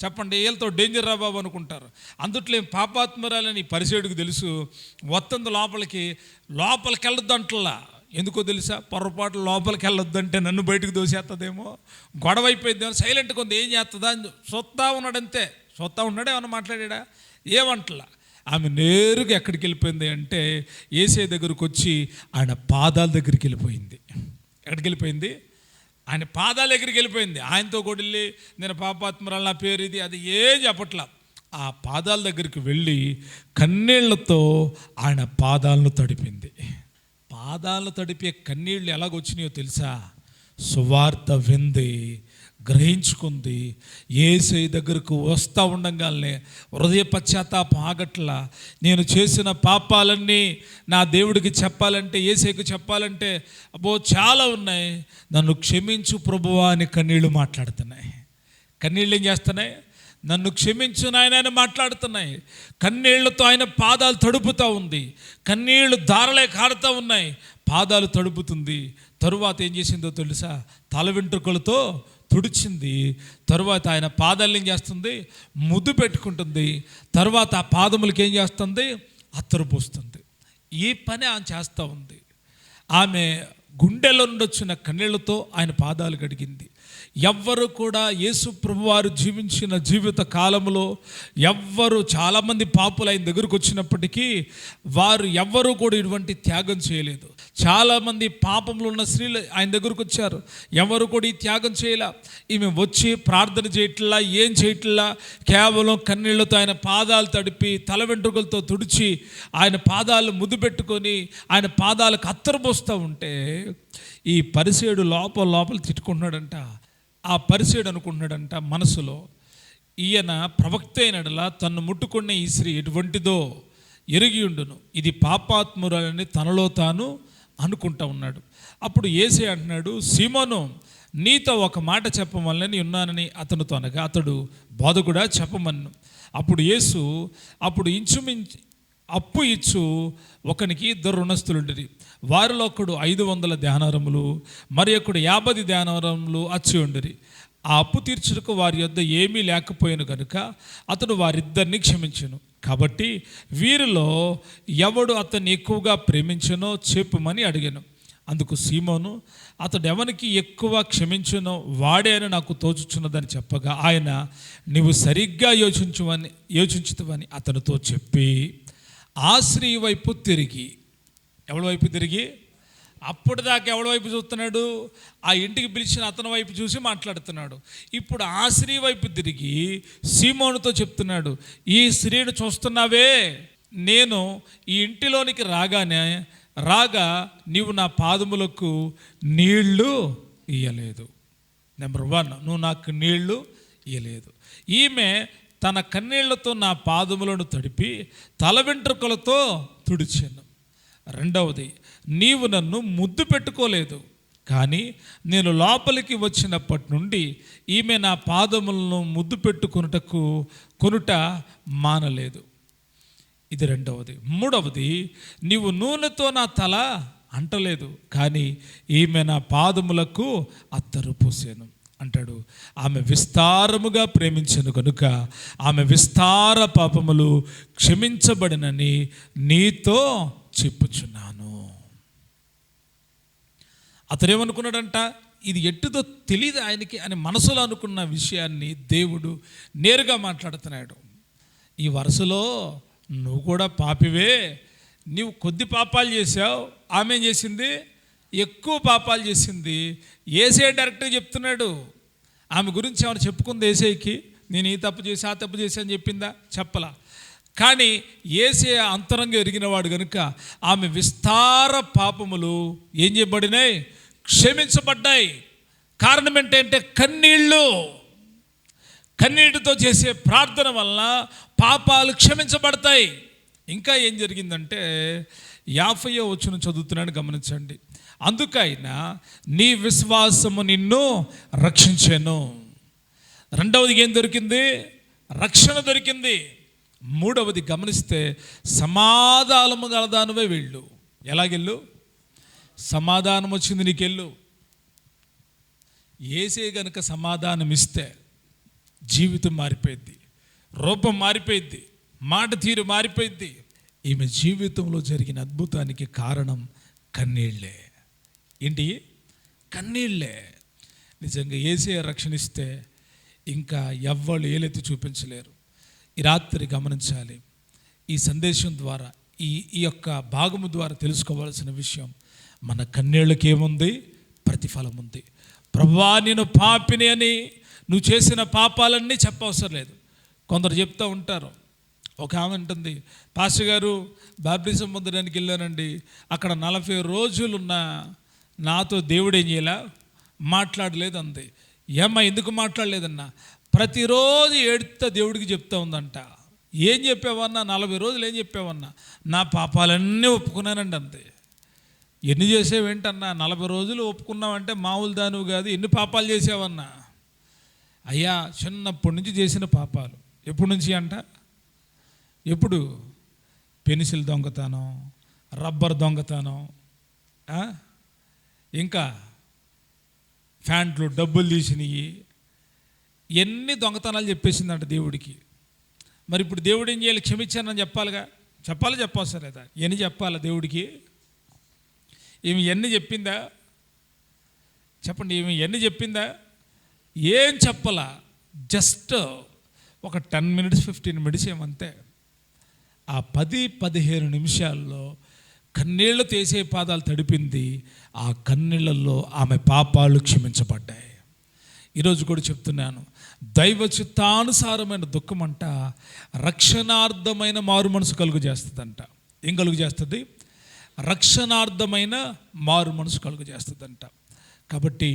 చెప్పండి. వీళ్ళతో డేంజర్ రా బాబు అనుకుంటారు. అందుట్లో పాపాత్మరాలని పరిసేడుకు తెలుసు. వస్తుంది లోపలికి వెళ్ళొద్దు అంటలా. ఎందుకో తెలుసా? పొరపాటు లోపలికి వెళ్ళొద్దంటే నన్ను బయటకు దోసేస్తుందేమో, గొడవ అయిపోయిందేమో, సైలెంట్గా ఉంది. ఏం చేస్తుందా అని చూస్తా ఉన్నాడంతే. చూస్తా ఉన్నాడే, ఏమన్నా మాట్లాడా? ఏమంటలా. ఆమె నేరుగా ఎక్కడికి వెళ్ళిపోయింది అంటే యేసయ్య దగ్గరకు వచ్చి ఆయన పాదాల దగ్గరికి వెళ్ళిపోయింది. ఎక్కడికి వెళ్ళిపోయింది? ఆయన పాదాల దగ్గరికి వెళ్ళిపోయింది. ఆయనతో కూడా వెళ్ళి నేను పాపాత్మరాలు, నా పేరు ఇది అది ఏం చెప్పట్లా. ఆ పాదాల దగ్గరికి వెళ్ళి కన్నీళ్లతో ఆయన పాదాలను తడిపింది. పాదాలను తడిపే కన్నీళ్ళు ఎలాగొచ్చినాయో తెలుసా? సువార్త వింది, గ్రహించుకుంది. యేసయ్య దగ్గరకు వస్తూ ఉండగానే హృదయ పశ్చాత్తాపం ఆగట్లా. నేను చేసిన పాపాలన్నీ నా దేవుడికి చెప్పాలంటే, యేసయ్యకు చెప్పాలంటే అబ్బో చాలా ఉన్నాయి, నన్ను క్షమించు ప్రభువా అని కన్నీళ్ళు మాట్లాడుతున్నాయి. కన్నీళ్ళు ఏం చేస్తున్నాయి? నన్ను క్షమించు నాయన అని మాట్లాడుతున్నాయి. కన్నీళ్లతో ఆయన పాదాలు తడుపుతూ ఉంది. కన్నీళ్లు ధారలే కారుతూ ఉన్నాయి. పాదాలు తడుపుతుంది. తరువాత ఏం చేసిందో తెలుసా? తల వెంట్రుకలతో తుడిచింది. తరువాత ఆయన పాదాలు ఏం చేస్తుంది? ముద్దు పెట్టుకుంటుంది. తర్వాత ఆ పాదములకి ఏం చేస్తుంది? అత్తరు పోస్తుంది. ఈ పని ఆమె చేస్తూ ఉంది. ఆమె గుండెలో నుండి వచ్చిన కన్నీళ్లతో ఆయన పాదాలు కడిగింది. ఎవ్వరు కూడా యేసు ప్రభువారు జీవించిన జీవిత కాలంలో ఎవ్వరు, చాలామంది పాపులు ఆయన దగ్గరకు వచ్చినప్పటికీ వారు ఎవ్వరూ కూడా ఇటువంటి త్యాగం చేయలేదు. చాలామంది పాపంలో ఉన్న స్త్రీలు ఆయన దగ్గరకు వచ్చారు, ఎవరు కూడా ఈ త్యాగం చేయలే. ఈమె వచ్చి ప్రార్థన చేయట్లా, ఏం చేయట్లా, కేవలం కన్నీళ్లతో ఆయన పాదాలు తడిపి తల వెంట్రుకలతో తుడిచి ఆయన పాదాలు ముద్దు పెట్టుకొని ఆయన పాదాలకు అత్తరు పోస్తూ ఉంటే ఈ పరిసేడు లోపల తిట్టుకుంటున్నాడంట. ఆ పరిసేడు అనుకుంటున్నాడంట మనసులో, ఈయన ప్రవక్త అయినడలా తన్ను ముట్టుకున్న ఈ స్త్రీ ఎటువంటిదో ఎరిగి ఉండును, ఇది పాపాత్మురాలని తనలో తాను అనుకుంటా ఉన్నాడు. అప్పుడు యేసయ్య అంటున్నాడు, సీమోను నీతో ఒక మాట చెప్పమని ఉన్నానని అతనితో అనగా అతడు బోధకుడా చెప్పమన్ను. అప్పుడు యేసు ఇంచుమించు అప్పు ఇచ్చు ఒకనికి 2 రుణస్థులుండిరి. వారిలో ఒకడు 500 దేనారములు, మరి ఒకడు 50 దేనారములు అచ్చి ఉండిరి. ఆ అప్పు తీర్చుటకు వారి యొద్ద ఏమీ లేకపోయాను కనుక అతడు వారిద్దరిని క్షమించెను. కాబట్టి వీరిలో ఎవడు అతన్ని ఎక్కువగా ప్రేమించనో చెప్పుమని అడిగాను. అందుకు సీమోను, అతడు ఎవరికి ఎక్కువ క్షమించునో వాడే అని నాకు తోచుచున్నదని చెప్పగా ఆయన, నీవు సరిగ్గా యోచించువని అతనితో చెప్పి ఆ స్త్రీ వైపు తిరిగి, ఎవడి వైపు తిరిగి? అప్పటిదాకా ఎవడి వైపు చూస్తున్నాడు? ఆ ఇంటికి పిలిచిన అతని వైపు చూసి మాట్లాడుతున్నాడు. ఇప్పుడు ఆ స్త్రీ వైపు తిరిగి సీమోనుతో చెప్తున్నాడు, ఈ స్త్రీని చూస్తున్నావే, నేను ఈ ఇంటిలోనికి రాగా నీవు నా పాదములకు నీళ్లు ఇయ్యలేదు. నెంబర్ 1, నువ్వు నాకు నీళ్లు ఇయ్యలేదు. ఈమె తన కన్నీళ్లతో నా పాదములను తడిపి తల వెంట్రుకలతో తుడిచాను. రెండవది, నీవు నన్ను ముద్దు పెట్టుకోలేదు, కానీ నేను లోపలికి వచ్చినప్పటి నుండి ఈమె నా పాదములను ముద్దు కొనుట మానలేదు. ఇది రెండవది. మూడవది, నీవు నూనెతో నా తల అంటలేదు, కానీ ఈమె నా పాదములకు అత్తరు పూసాను అంటాడు. ఆమె విస్తారముగా ప్రేమించను కనుక ఆమె విస్తార పాపములు క్షమించబడినని నీతో చెప్పుచున్నాను. అతనేమనుకున్నాడంట? ఇది ఎట్టుదో తెలియదు ఆయనకి అని మనసులో అనుకున్న విషయాన్ని దేవుడు నేరుగా మాట్లాడుతున్నాడు. ఈ వరుసలో నువ్వు కూడా పాపివే, నీవు కొద్ది పాపాలు చేసావు, ఆమె ఏం చేసింది? ఎక్కువ పాపాలు చేసింది. యేసయ్య డైరెక్ట్గా చెప్తున్నాడు. ఆమె గురించి ఏమైనా చెప్పుకుంది యేసయ్యకి? నేను ఈ తప్పు చేసి ఆ తప్పు చేసి అని చెప్పిందా? చెప్పలా. కానీ యేసయ్య అంతరంగా ఎరిగినవాడు కనుక ఆమె విస్తార పాపములు ఏం చేయబడినాయి? క్షమించబడ్డాయి. కారణం ఏంటంటే కన్నీటితో చేసే ప్రార్థన వలన పాపాలు క్షమించబడతాయి. ఇంకా ఏం జరిగిందంటే 50వ వచనం చదువుతున్నాను, గమనించండి. అందుకైనా నీ విశ్వాసము నిన్ను రక్షించెను. రెండవది ఏం దొరికింది? రక్షణ దొరికింది. మూడవది గమనిస్తే సమాధానము గలదానివే వెళ్ళు. ఎలాగెళ్ళు? సమాధానం వచ్చింది నీకెళ్ళు. యేసే గనుక సమాధానం ఇస్తే జీవితం మారిపోయింది, రూపం మారిపోయింది, మాట తీరు మారిపోయింది. ఈమె జీవితంలో జరిగిన అద్భుతానికి కారణం కన్నీళ్ళే. ఏంటి? కన్నీళ్ళే. నిజంగా యేసయ్య రక్షణిస్తే ఇంకా ఎవ్వరు ఏలెత్తి చూపించలేరు. ఈ రాత్రి గమనించాలి. ఈ సందేశం ద్వారా ఈ యొక్క భాగము ద్వారా తెలుసుకోవాల్సిన విషయం, మన కన్నీళ్ళకి ఏముంది? ప్రతిఫలం ఉంది. ప్రభువా నేను పాపిని అని నువ్వు చేసిన పాపాలన్నీ చెప్పవసరం లేదు. కొందరు చెప్తూ ఉంటారు. ఒక ఆమె అంటుంది, పాస్టర్ గారు బాప్టిజం పొందడానికి వెళ్ళానండి, అక్కడ 40 రోజులున్న నాతో దేవుడు ఏం చేయాల? మాట్లాడలేదు అంది. ఏమ్మా ఎందుకు మాట్లాడలేదన్నా? ప్రతిరోజు ఏడుతా దేవుడికి చెప్తా ఉందంట. ఏం చెప్పావన్నా? 40 రోజులు ఏం చెప్పావన్నా? నా పాపాలన్నీ ఒప్పుకున్నానండి అంతే. ఎన్ని చేసేవేంటన్నా? 40 రోజులు ఒప్పుకున్నావంటే మామూలు దానివి కాదు. ఎన్ని పాపాలు చేసావన్నా? అయ్యా చిన్నప్పటి నుంచి చేసిన పాపాలు. ఎప్పటి నుంచి అంట? ఎప్పుడు? పెన్సిల్ దొంగతనం, రబ్బర్ దొంగతనం, ఇంకా ఫ్యాంట్లు డబ్బులు తీసినవి, ఎన్ని దొంగతనాలు చెప్పేసిందంట దేవుడికి. మరి ఇప్పుడు దేవుడు ఏం చేయాలి? క్షమించానని చెప్పాలిగా. చెప్పవసరం లేదా? ఎన్ని చెప్పాలా దేవుడికి? ఈమె ఎన్ని చెప్పిందా? చెప్పండి. ఈమె ఎన్ని చెప్పిందా? ఏం చెప్పలా. జస్ట్ ఒక 10 minutes 15 minutes ఏమంతే. ఆ 10-15 నిమిషాల్లో కన్నీళ్లు తీసే పాదాలు తడిపింది. ఆ కన్నీళ్లలో ఆమె పాపాలు క్షమించబడ్డాయి. ఈరోజు కూడా చెప్తున్నాను, దైవ చిత్తానుసారమైన దుఃఖం అంట రక్షణార్థమైన మారు మనసు కలుగు చేస్తుందంట. ఏం కలుగు చేస్తుంది? రక్షణార్థమైన మారు మనసు కలుగు చేస్తుందంట. కాబట్టి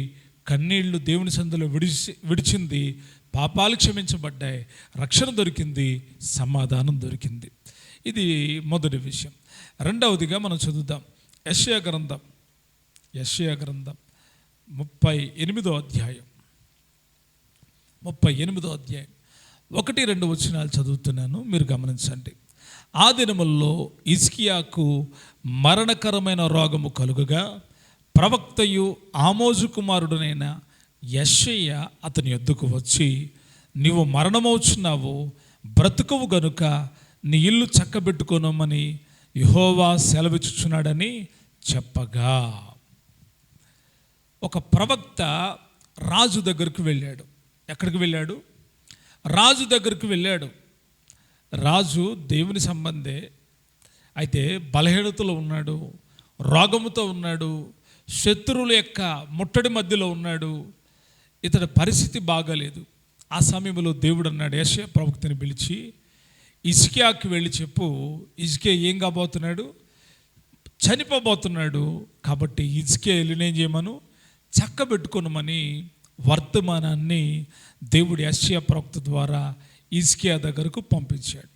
కన్నీళ్లు దేవుని సందులో విడిచింది, పాపాలు క్షమించబడ్డాయి, రక్షణ దొరికింది, సమాధానం దొరికింది. ఇది మొదటి విషయం. రెండవదిగా మనం చదువుదాం యెషయా గ్రంథం 38వ అధ్యాయం 1-2 వచనాలు చదువుతున్నాను, మీరు గమనించండి. ఆ దినముల్లో హిజ్కియాకు మరణకరమైన రోగము కలుగగా ప్రవక్తయు ఆమోజు కుమారుడనైన యెషయా అతని యొద్దకు వచ్చి, నీవు మరణమవుచున్నావు, బ్రతుకువు గనుక నీ ఇల్లు చక్కబెట్టుకోనమని యెహోవా సెలవిచ్చుచున్నాడని చెప్పగా, ఒక ప్రవక్త రాజు దగ్గరికి వెళ్ళాడు. ఎక్కడికి వెళ్ళాడు? రాజు దగ్గరికి వెళ్ళాడు. రాజు దేవుని సంబంధే, అయితే బలహీనతలో ఉన్నాడు, రోగముతో ఉన్నాడు, శత్రువుల యొక్క ముట్టడి మధ్యలో ఉన్నాడు, ఇతడి పరిస్థితి బాగాలేదు. ఆ సమయంలో దేవుడు అన్నాడు యెషయా ప్రవక్తని పిలిచి, హిజ్కియాకి వెళ్ళి చెప్పు, హిజ్కియా ఏం కాబోతున్నాడు? చనిపోబోతున్నాడు. కాబట్టి హిజ్కియా వెళ్ళినేం చేయమను? చక్కబెట్టుకోనమని వర్తమానాన్ని దేవుడు యెషయా ప్రవక్త ద్వారా హిజ్కియా దగ్గరకు పంపించాడు.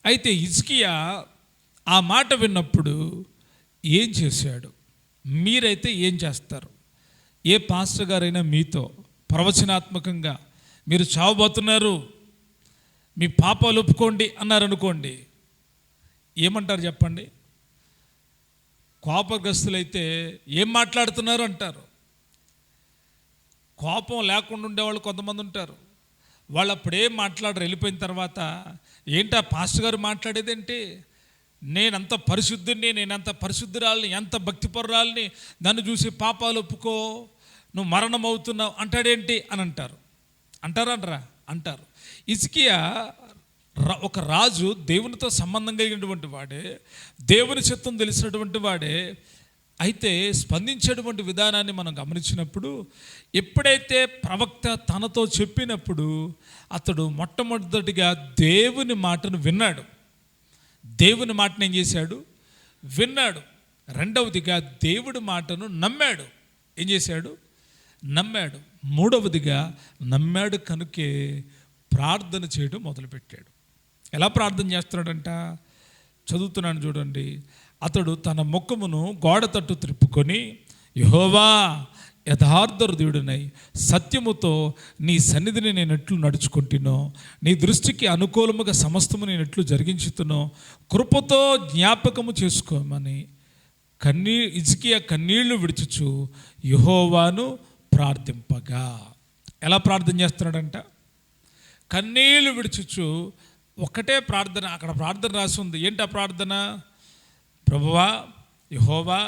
అయితే హిజ్కియా ఆ మాట విన్నప్పుడు ఏం చేశాడు? మీరైతే ఏం చేస్తారు? ఏ పాస్టర్ గారైనా మీతో ప్రవచనాత్మకంగా మీరు చావబోతున్నారు, మీ పాపాలు ఒప్పుకోండి అన్నారనుకోండి, ఏమంటారు చెప్పండి? కోపగ్రస్తులైతే ఏం మాట్లాడుతున్నారు అంటారు. కోపం లేకుండా ఉండేవాళ్ళు కొంతమంది ఉంటారు. వాళ్ళు అప్పుడేం మాట్లాడరు. వెళ్ళిపోయిన తర్వాత ఏంటా పాస్టర్ గారు మాట్లాడేదేంటి? నేనంత పరిశుద్ధుని, నేనంత పరిశుద్ధురాలని, ఎంత భక్తిపరురాలని, నన్ను చూసి పాపాలు ఒప్పుకో, నువ్వు మరణం అవుతున్నావు అంటాడేంటి అని అంటారు. అంటారు. హిజ్కియా ఒక రాజు, దేవునితో సంబంధం కలిగినటువంటి వాడే, దేవుని చిత్తం తెలిసినటువంటి వాడే. అయితే స్పందించేటువంటి విధానాన్ని మనం గమనించినప్పుడు, ఎప్పుడైతే ప్రవక్త తనతో చెప్పినప్పుడు అతడు మొట్టమొదటిగా దేవుని మాటను విన్నాడు. దేవుని మాటను ఏం చేశాడు? విన్నాడు. రెండవదిగా దేవుడి మాటను నమ్మాడు. ఏం చేశాడు? నమ్మాడు. మూడవదిగా నమ్మాడు కనుకే ప్రార్థన చేయడం మొదలుపెట్టాడు. ఎలా ప్రార్థన చేస్తున్నాడంట? చదువుతున్నాను చూడండి. అతడు తన ముఖమును గోడ తట్టు త్రిప్పుకొని, యెహోవా, యథార్థ హృదయుడినై సత్యముతో నీ సన్నిధిని నేను ఎట్లు నడుచుకుంటునో, నీ దృష్టికి అనుకూలముగా సమస్తము నేను ఎట్లు జరిగించుతునో కృపతో జ్ఞాపకము చేసుకోమని హిజ్కియా కన్నీళ్లు విడుచుచు యెహోవాను ప్రార్థింపగా. ఎలా ప్రార్థన చేస్తున్నాడంట? కన్నీళ్లు విడుచుచు ఒకటే ప్రార్థన. అక్కడ ప్రార్థన రాసి ఉంది. ఏంటి ఆ ప్రార్థన? ప్రభువా, యెహోవా,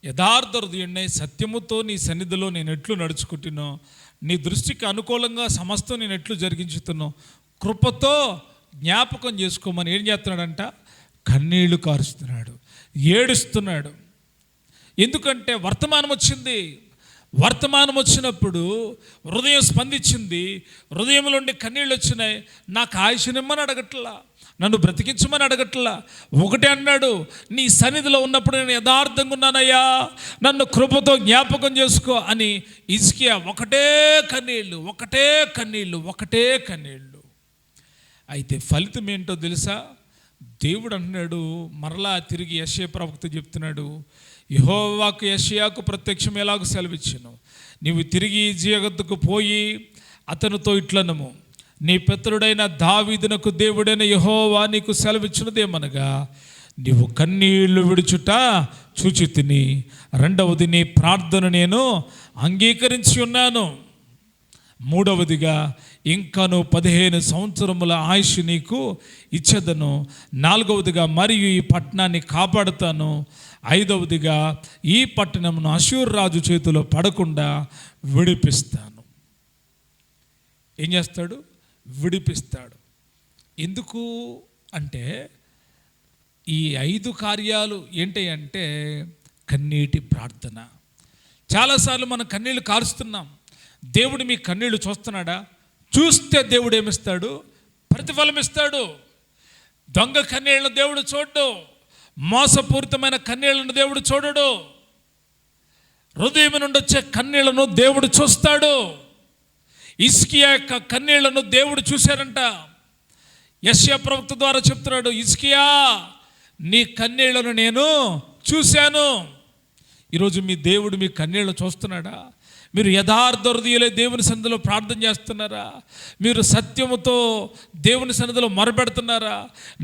యథార్థ హృదయుడినై సత్యముతో నీ సన్నిధిలో నేను ఎట్లు నడుచుకుంటునో, నీ దృష్టికి అనుకూలంగా సమస్తం నేను ఎట్లు జరిగించుతున్నో కృపతో జ్ఞాపకం చేసుకోమని ఏం చేస్తున్నాడంట? కన్నీళ్లు కారుస్తున్నాడు, ఏడుస్తున్నాడు. ఎందుకంటే వర్తమానం వచ్చింది. వర్తమానం వచ్చినప్పుడు హృదయం స్పందించింది. హృదయంలో నుండి కన్నీళ్ళు వచ్చినాయి. నాకు ఆయుష్నిమ్మని అడగట్లా, నన్ను బ్రతికించమని అడగట్లా. ఒకటే అన్నాడు, నీ సన్నిధిలో ఉన్నప్పుడు నేను యథార్థంగా ఉన్నానయ్యా, నన్ను కృపతో జ్ఞాపకం చేసుకో అని హిజ్కియా ఒకటే కన్నీళ్ళు, ఒకటే కన్నీళ్ళు, ఒకటే కన్నీళ్ళు. అయితే ఫలితం ఏంటో తెలుసా? దేవుడు అంటున్నాడు, మరలా తిరిగి యెషయా ప్రవక్త చెప్తున్నాడు, యెహోవాకు యెషయాకు ప్రత్యక్షం ఎలాగో సెలవిచ్చాను, నీవు తిరిగి జగత్తుకు పోయి అతనితో ఇట్లనము, నీ పితరుడైన దావీదునకు దేవుడైన యెహోవా నీకు సెలవిచ్చినదేమనగా, నీవు కన్నీళ్లు విడుచుట చూచి తిని, రెండవది నీ ప్రార్థన నేను అంగీకరించి ఉన్నాను, మూడవదిగా ఇంకను 15 సంవత్సరముల ఆయుష్ నీకు ఇచ్చేదను, నాలుగవదిగా మరియు ఈ పట్టణాన్ని కాపాడుతాను, ఐదవదిగా ఈ పట్టణమును అష్షూరు రాజు చేతిలో పడకుండా విడిపిస్తాను. ఏం చేస్తాడు? విడిపిస్తాడు. ఎందుకు అంటే ఈ 5 కార్యాలు ఏంటి అంటే కన్నీటి ప్రార్థన. చాలాసార్లు మనం కన్నీళ్ళు కారుస్తున్నాం. దేవుడు మీ కన్నీళ్లు చూస్తున్నాడా? చూస్తే దేవుడు ఏమిస్తాడు? ప్రతిఫలం ఇస్తాడు. దొంగ కన్నీళ్లను దేవుడు చూడడు. మోసపూరితమైన కన్నీళ్లను దేవుడు చూడడు. హృదయం నుండి వచ్చే కన్నీళ్లను దేవుడు చూస్తాడు. హిజ్కియా యొక్క కన్నీళ్లను దేవుడు చూశారంట. యెషయా ప్రవక్త ద్వారా చెప్తున్నాడు, హిజ్కియా, నీ కన్నీళ్లను నేను చూశాను. ఈరోజు మీ దేవుడు మీ కన్నీళ్లు చూస్తున్నాడా? మీరు యథార్థ హృదయులై దేవుని సన్నిధిలో ప్రార్థన చేస్తున్నారా? మీరు సత్యముతో దేవుని సన్నిధిలో మొరపెడుతున్నారా?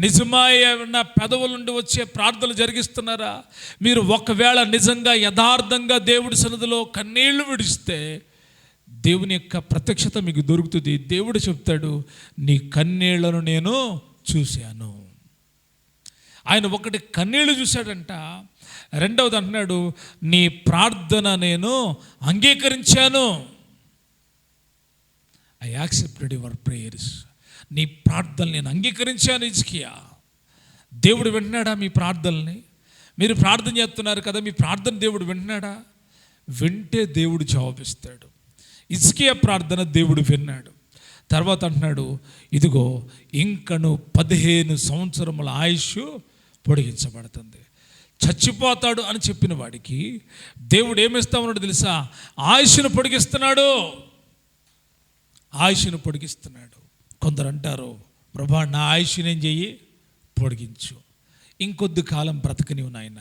నిజమైన పెదవుల నుండి వచ్చే ప్రార్థనలు జరిగిస్తున్నారా? మీరు ఒకవేళ నిజంగా యథార్థంగా దేవుడి సన్నిధిలో కన్నీళ్లు విడిస్తే దేవుని యొక్క ప్రత్యక్షత మీకు దొరుకుతుంది. దేవుడు చెప్తాడు, నీ కన్నీళ్లను నేను చూశాను. ఆయన ఒకటి కన్నీళ్లు చూశాడంట, రెండవది అంటున్నాడు, నీ ప్రార్థన నేను అంగీకరించాను. I accepted your prayers. నీ ప్రార్థనలు నేను అంగీకరించాను. హిజ్కియా, దేవుడు వింటున్నాడా మీ ప్రార్థనల్ని? మీరు ప్రార్థన చేస్తున్నారు కదా, మీ ప్రార్థన దేవుడు వింటున్నాడా? వింటే దేవుడు జవాబిస్తాడు. హిజ్కియా ప్రార్థన దేవుడు విన్నాడు. తర్వాత అంటున్నాడు, ఇదిగో ఇంకను 15 సంవత్సరముల ఆయుష్ పొడిగించబడుతుంది. చచ్చిపోతాడు అని చెప్పిన వాడికి దేవుడు ఏమిస్తా ఉన్నాడు తెలుసా? ఆయుష్ను పొడిగిస్తున్నాడు. ఆయుష్ను పొడిగిస్తున్నాడు. కొందరు అంటారు, ప్రభా నా ఆయుష్ని ఏం చెయ్యి? పొడిగించు. ఇంకొద్ది కాలం బ్రతకనివు నాయన,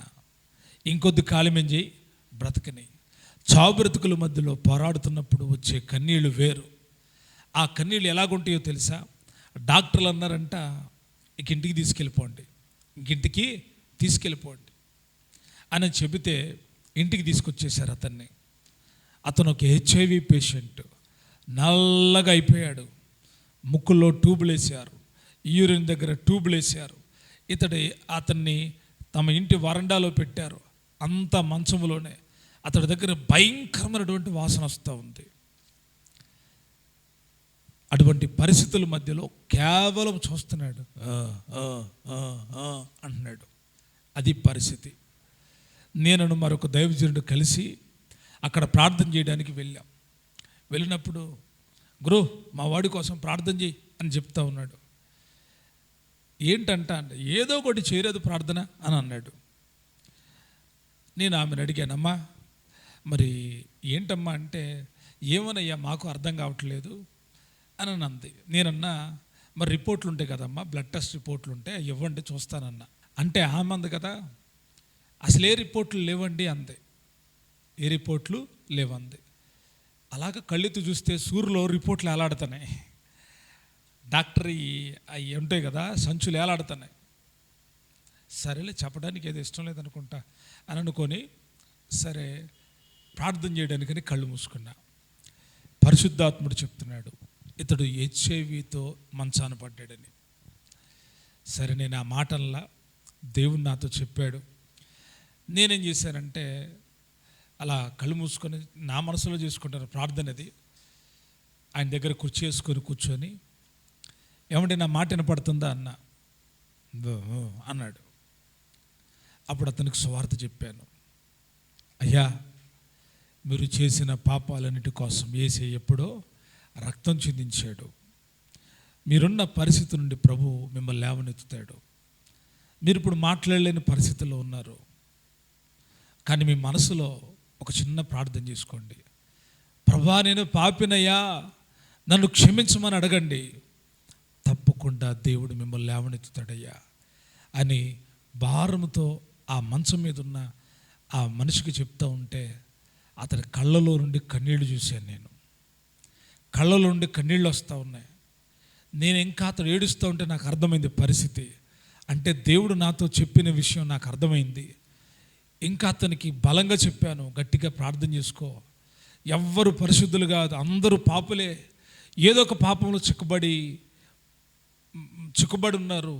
ఇంకొద్ది కాలం ఏం చెయ్యి? బ్రతకని. చావు బ్రతుకుల మధ్యలో పోరాడుతున్నప్పుడు వచ్చే కన్నీళ్ళు వేరు. ఆ కన్నీళ్ళు ఎలాగుంటాయో తెలుసా? డాక్టర్లు అన్నారంట, ఇంక ఇంటికి తీసుకెళ్ళిపోండి, ఇంటికి తీసుకెళ్ళిపోండి అని చెబితే ఇంటికి తీసుకొచ్చేసారు అతన్ని. అతను ఒక HIV పేషెంట్, నల్లగా అయిపోయాడు. ముక్కుల్లో ట్యూబులు వేసారు, యూరిన్ దగ్గర ట్యూబులు వేసారు. అతన్ని తమ ఇంటి వరండాలో పెట్టారు, అంత మంచంలోనే. అతడి దగ్గర భయంకరమైనటువంటి వాసన వస్తూ ఉంది. అటువంటి పరిస్థితుల మధ్యలో కేవలం చూస్తున్నాడు, అంటున్నాడు. అది పరిస్థితి. నేను మరొక దైవజనుడు కలిసి అక్కడ ప్రార్థన చేయడానికి వెళ్ళినప్పుడు గురు మా వాడి కోసం ప్రార్థన చేయి అని చెప్తా ఉన్నాడు. ఏంటంట అంటే ఏదో ఒకటి చేయలేదు ప్రార్థన అని అన్నాడు. నేను ఆమెను అడిగానమ్మా మరి ఏంటమ్మా అంటే ఏమోనయ్యా మాకు అర్థం కావట్లేదు అని అంది. నేనన్నా మరి రిపోర్ట్లు ఉంటాయి కదమ్మా, బ్లడ్ టెస్ట్ రిపోర్ట్లు ఉంటాయి ఇవ్వండి చూస్తానన్నా. అంటే ఆమె అంది కదా అసలు ఏ రిపోర్ట్లు లేవండి అంది. ఏ రిపోర్ట్లు లేవంది. అలాగ కళ్ళెత్తు చూస్తే సూర్యులో రిపోర్ట్లు ఏలాడుతున్నాయి, డాక్టర్ అవి ఉంటాయి కదా సంచులు ఏలాడుతున్నాయి. సరేలే చెప్పడానికి ఏదో ఇష్టం లేదనుకుంటా అని అనుకొని సరే ప్రార్థన చేయడానికని కళ్ళు మూసుకున్నా. పరిశుద్ధాత్ముడు చెప్తున్నాడు ఇతడు హెచ్ఐవితో మంచాన పడ్డాడని. సరే నేను ఆ మాటల్లా దేవుడు నాతో చెప్పాడు. నేనేం చేశానంటే అలా కళ్ళు మూసుకొని నా మనసులో చేసుకుంటాను ప్రార్థనది. ఆయన దగ్గర కుర్చీ వేసుకొని కూర్చొని ఏమంటే నా మాట వినపడుతుందా అన్నాడు. అప్పుడు అతనికి సువార్త చెప్పాను. అయ్యా మీరు చేసిన పాపాలన్నిటి కోసం యేసయ్య ఎప్పుడో రక్తం చిందించాడు. మీరున్న పరిస్థితి నుండి ప్రభు మిమ్మల్ని లేవనెత్తుతాడు. మీరు ఇప్పుడు మాట్లాడలేని పరిస్థితుల్లో ఉన్నారు, కానీ మీ మనసులో ఒక చిన్న ప్రార్థన చేసుకోండి. ప్రభా నేను పాపినయ్యా నన్ను క్షమించమని అడగండి, తప్పకుండా దేవుడు మిమ్మల్ని లేవనెత్తుతాడయ్యా అని భారంతో ఆ మంచం మీద ఉన్న ఆ మనిషికి చెప్తూ ఉంటే అతని కళ్ళలో నుండి కన్నీళ్లు చూశాను. నేను కళ్ళలో నుండి కన్నీళ్ళు వస్తూ ఉన్నాయి. నేను ఇంకా అతడు ఏడుస్తూ ఉంటే నాకు అర్థమైంది పరిస్థితి. అంటే దేవుడు నాతో చెప్పిన విషయం నాకు అర్థమైంది. ఇంకా అతనికి బలంగా చెప్పాను, గట్టిగా ప్రార్థన చేసుకో, ఎవ్వరు పరిశుద్ధులు కాదు, అందరూ పాపులే, ఏదో ఒక పాపంలో చిక్కుబడి ఉన్నారు.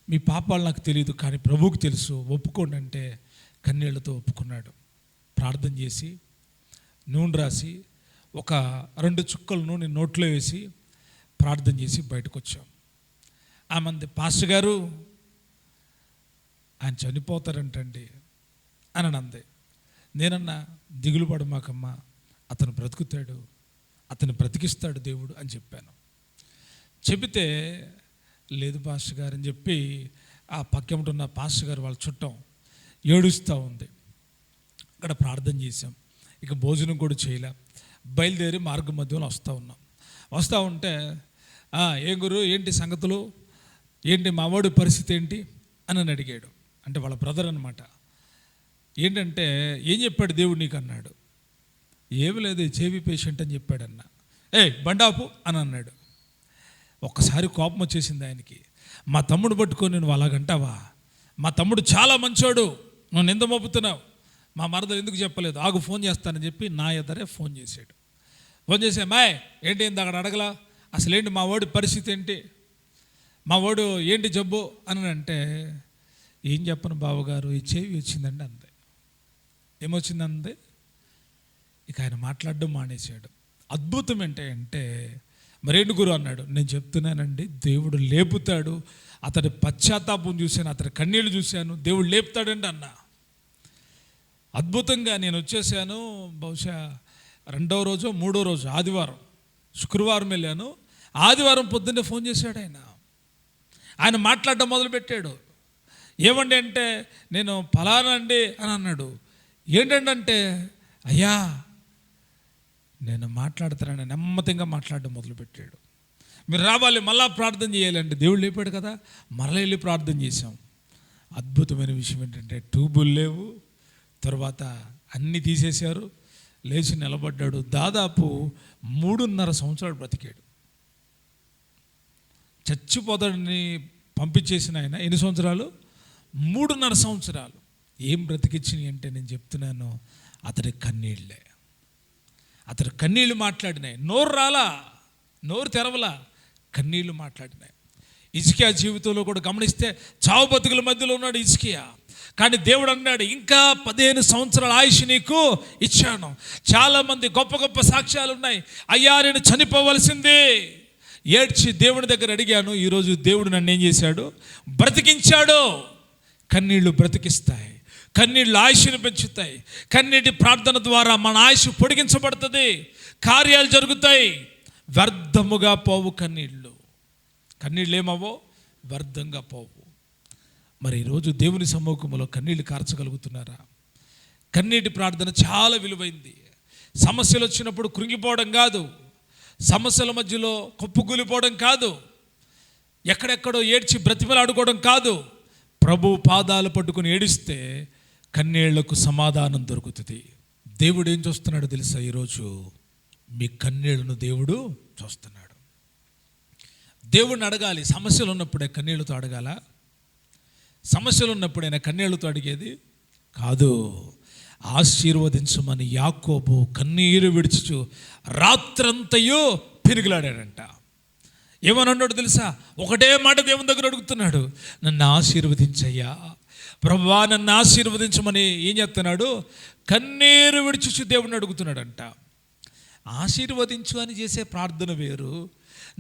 మీ పాపాలు నాకు తెలియదు కానీ ప్రభువుకు తెలుసు, ఒప్పుకోండి అంటే కన్నీళ్లతో ఒప్పుకున్నాడు. ప్రార్థన చేసి నూనె రాసి ఒక 2 చుక్కలు నూనె నోట్లో వేసి ప్రార్థన చేసి బయటకు వచ్చాం. ఆమె పాస్టర్ గారు ఆయన చనిపోతారంటండి అని అంది. నేనన్నా దిగులు పడమాకమ్మా, అతను బ్రతుకుతాడు, అతను బ్రతికిస్తాడు దేవుడు అని చెప్పాను. చెబితే లేదు పాస్టర్ గారు అని చెప్పి ఆ పక్కముంటున్న పాస్టర్ గారు వాళ్ళ చుట్టం ఏడుస్తూ ఉంది. అక్కడ ప్రార్థన చేశాం, ఇక భోజనం కూడా చేయలే. బయలుదేరి మార్గం మధ్యలో వస్తూ ఉంటే ఏం గురు ఏంటి సంగతులు, ఏంటి మావాడి పరిస్థితి ఏంటి అని అడిగాడు. అంటే వాళ్ళ బ్రదర్ అనమాట. ఏంటంటే ఏం చెప్పాడు దేవుడు నీకు అన్నాడు. ఏమి లేదు హెచ్ఐవి పేషెంట్ అని చెప్పాడన్న. బండాపు అని అన్నాడు. ఒక్కసారి కోపం వచ్చేసింది ఆయనకి. మా తమ్ముడు పట్టుకొని నువ్వు అలాగంటావా, మా తమ్ముడు చాలా మంచోడు, నువ్వు నింద మోపుతున్నావు, మా మరదలు ఎందుకు చెప్పలేదు, ఆగు ఫోన్ చేస్తానని చెప్పి నా ఎదురే ఫోన్ చేశాడు. ఫోన్ చేసే మాయ్ ఏంటి అక్కడ అడగలా, అసలు ఏంటి మా వాడి పరిస్థితి ఏంటి, మా వాడు ఏంటి జబ్బు అని అంటే ఏం చెప్పను బావగారు హెచ్ఐవి వచ్చిందండి అంది. ఏమొచ్చిందంది. ఇక ఆయన మాట్లాడడం మానేశాడు. అద్భుతం ఏంటంటే మరేంటి గురు అన్నాడు. నేను చెప్తున్నానండి దేవుడు లేపుతాడు, అతడి పశ్చాత్తాపం చూశాను, అతడి కన్నీళ్ళు చూశాను, దేవుడు లేపుతాడండి అన్న. అద్భుతంగా నేను వచ్చేసాను. బహుశా 2వ రోజు 3వ రోజు ఆదివారం, శుక్రవారం వెళ్ళాను. ఆదివారం పొద్దున్నే ఫోన్ చేశాడు ఆయన మాట్లాడడం మొదలుపెట్టాడు. ఏమండి అంటే నేను ఫలానా అండి అని అన్నాడు. ఏంటంటే అంటే అయ్యా నేను మాట్లాడుతానని నెమ్మదిగా మాట్లాడడం మొదలుపెట్టాడు. మీరు రావాలి మళ్ళా ప్రార్థన చేయాలండి, దేవుడు లేపాడు కదా. మరలా వెళ్ళి ప్రార్థన చేశాం. అద్భుతమైన విషయం ఏంటంటే ట్యూబులు లేవు, తర్వాత అన్నీ తీసేశారు, లేచి నిలబడ్డాడు. దాదాపు 3.5 సంవత్సరాలు బ్రతికాడు. చచ్చిపోతాడని పంపించేసిన ఆయన ఎన్ని సంవత్సరాలు? 3.5 సంవత్సరాలు. ఏం బ్రతికిచ్చినాయి అంటే నేను చెప్తున్నాను, అతడి కన్నీళ్ళే. అతడు కన్నీళ్ళు మాట్లాడినాయి, నోరు రాలా, నోరు తెరవలా, కన్నీళ్ళు మాట్లాడినాయి. హిజ్కియా జీవితంలో కూడా గమనిస్తే చావు బతుకుల మధ్యలో ఉన్నాడు హిజ్కియా. కానీ దేవుడు అన్నాడు ఇంకా 15 సంవత్సరాల ఆయుష్ నీకు ఇచ్చాను. చాలామంది గొప్ప గొప్ప సాక్ష్యాలు ఉన్నాయి. అయ్యా నేను చనిపోవలసింది ఏడ్చి దేవుని దగ్గర అడిగాను. ఈరోజు దేవుడు నన్ను ఏం చేశాడు? బ్రతికించాడు. కన్నీళ్లు బ్రతికిస్తాయి, కన్నీళ్ళు ఆయుష్ని పెంచుతాయి. కన్నీటి ప్రార్థన ద్వారా మన ఆయుష్ పొడిగించబడుతుంది, కార్యాలు జరుగుతాయి. వ్యర్థముగా పోవు కన్నీళ్ళు. కన్నీళ్ళు ఏమవో వ్యర్థంగా పోవు. మరి ఈరోజు దేవుని సమ్ముఖంలో కన్నీళ్ళు కార్చగలుగుతున్నారా? కన్నీటి ప్రార్థన చాలా విలువైంది. సమస్యలు వచ్చినప్పుడు కృంగిపోవడం కాదు, సమస్యల మధ్యలో కుప్పకూలిపోవడం కాదు, ఎక్కడెక్కడో ఏడ్చి బ్రతిమలాడుకోవడం కాదు. ప్రభు పాదాలు పట్టుకుని ఏడిస్తే కన్నీళ్లకు సమాధానం దొరుకుతుంది. దేవుడు ఏం చూస్తున్నాడు తెలుసా? ఈరోజు మీ కన్నీళ్లను దేవుడు చూస్తున్నాడు. దేవుడిని అడగాలి. సమస్యలు ఉన్నప్పుడే కన్నీళ్లతో అడగాల? సమస్యలు ఉన్నప్పుడైనా కన్నీళ్లతో అడిగేది కాదు. ఆశీర్వదించమని యాకోబు కన్నీరు విడిచుచు రాత్రంతయు పెనుగులాడాడంట. ఏమన్నాడు తెలుసా? ఒకటే మాట దేవుని దగ్గర అడుగుతున్నాడు, నన్ను ఆశీర్వదించయ్యా ప్రభువా, నన్ను ఆశీర్వదించమని. ఏం చెప్తున్నాడు? కన్నీరు విడిచుచు దేవుడిని అడుగుతున్నాడంట. ఆశీర్వదించు అని చేసే ప్రార్థన వేరు,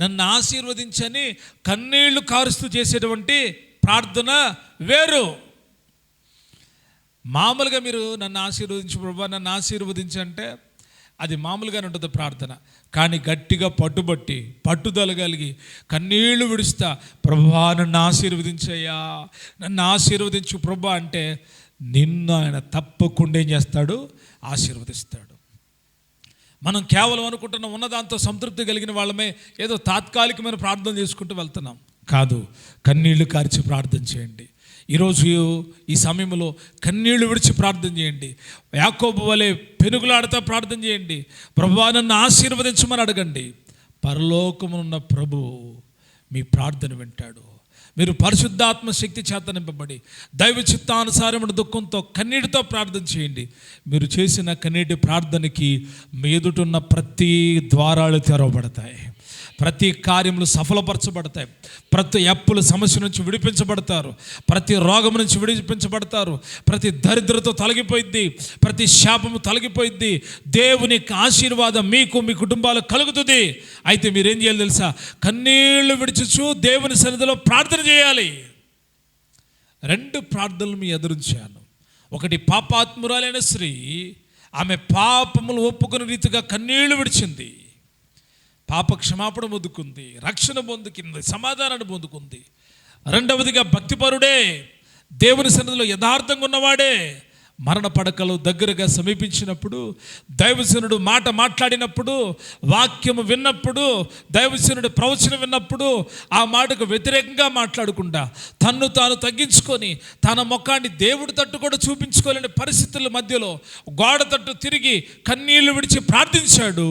నన్ను ఆశీర్వదించని కన్నీళ్లు కారుస్తూ చేసేటువంటి ప్రార్థన వేరు. మామూలుగా మీరు నన్ను ఆశీర్వదించు ప్రభువా, నన్ను ఆశీర్వదించంటే అది మామూలుగానే ఉంటుంది ప్రార్థన. కానీ గట్టిగా పట్టుబట్టి పట్టుదల కలిగి కన్నీళ్లు విడుస్తా, ప్రభువా నన్ను ఆశీర్వదించయ్యా, నన్ను ఆశీర్వదించు ప్రభువా అంటే నిన్ను ఆయన తప్పకుండా ఏం చేస్తాడు? ఆశీర్వదిస్తాడు. మనం కేవలం అనుకుంటున్న ఉన్నదాంతో సంతృప్తి కలిగిన వాళ్ళమే ఏదో తాత్కాలికమైన ప్రార్థన చేసుకుంటూ వెళ్తున్నాం. కాదు, కన్నీళ్లు కార్చి ప్రార్థన చేయండి. ఈరోజు ఈ సమయంలో కన్నీళ్లు విడిచి ప్రార్థన చేయండి. యాకోబు వలె పెనుగులాడుతా ప్రార్థన చేయండి. ప్రభువా నన్ను ఆశీర్వదించమని అడగండి. పరలోకమునున్న ప్రభువు మీ ప్రార్థన వింటాడు. మీరు పరిశుద్ధాత్మ శక్తి చేత నింపబడి దైవ చిత్తానుసారమైన దుఃఖంతో కన్నీటితో ప్రార్థన చేయండి. మీరు చేసిన కన్నీటి ప్రార్థనకి మీ ఎదుటున్న ప్రతి ద్వారాలు తెరవబడతాయి, ప్రతి కార్యములు సఫలపరచబడతాయి, ప్రతి అప్పుల సమస్య నుంచి విడిపించబడతారు, ప్రతి రోగం నుంచి విడిపించబడతారు, ప్రతి దరిద్రత తొలగిపోయిద్ది, ప్రతి శాపము తొలగిపోయిద్ది. దేవుని ఆశీర్వాదం మీకు మీ కుటుంబాలకు కలుగుతుంది. అయితే మీరేం చేయాలి తెలుసా? కన్నీళ్లు విడిచుచు దేవుని సన్నిధిలో ప్రార్థన చేయాలి. 2 ప్రార్థనలు మీ ఎదురుంచాను. ఒకటి, పాపాత్మురాలైన స్త్రీ ఆమె పాపములు ఒప్పుకునే రీతిగా కన్నీళ్లు విడిచింది, పాప క్షమాపణ పొందుకుంది, రక్షణ పొందుకుంది, సమాధానాన్ని పొందుకుంది. రెండవదిగా భక్తిపరుడే, దేవుని సన్నిధిలో యథార్థంగా ఉన్నవాడే మరణ పడకలు దగ్గరగా సమీపించినప్పుడు, దైవజనుడు మాట మాట్లాడినప్పుడు, వాక్యము విన్నప్పుడు, దైవజనుడు ప్రవచనం విన్నప్పుడు ఆ మాటకు వ్యతిరేకంగా మాట్లాడకుండా తన్ను తాను తగ్గించుకొని తన ముఖాన్ని దేవుడి తట్టు కూడా చూపించుకోలేని పరిస్థితుల మధ్యలో గోడ తట్టు తిరిగి కన్నీళ్లు విడిచి ప్రార్థించాడు.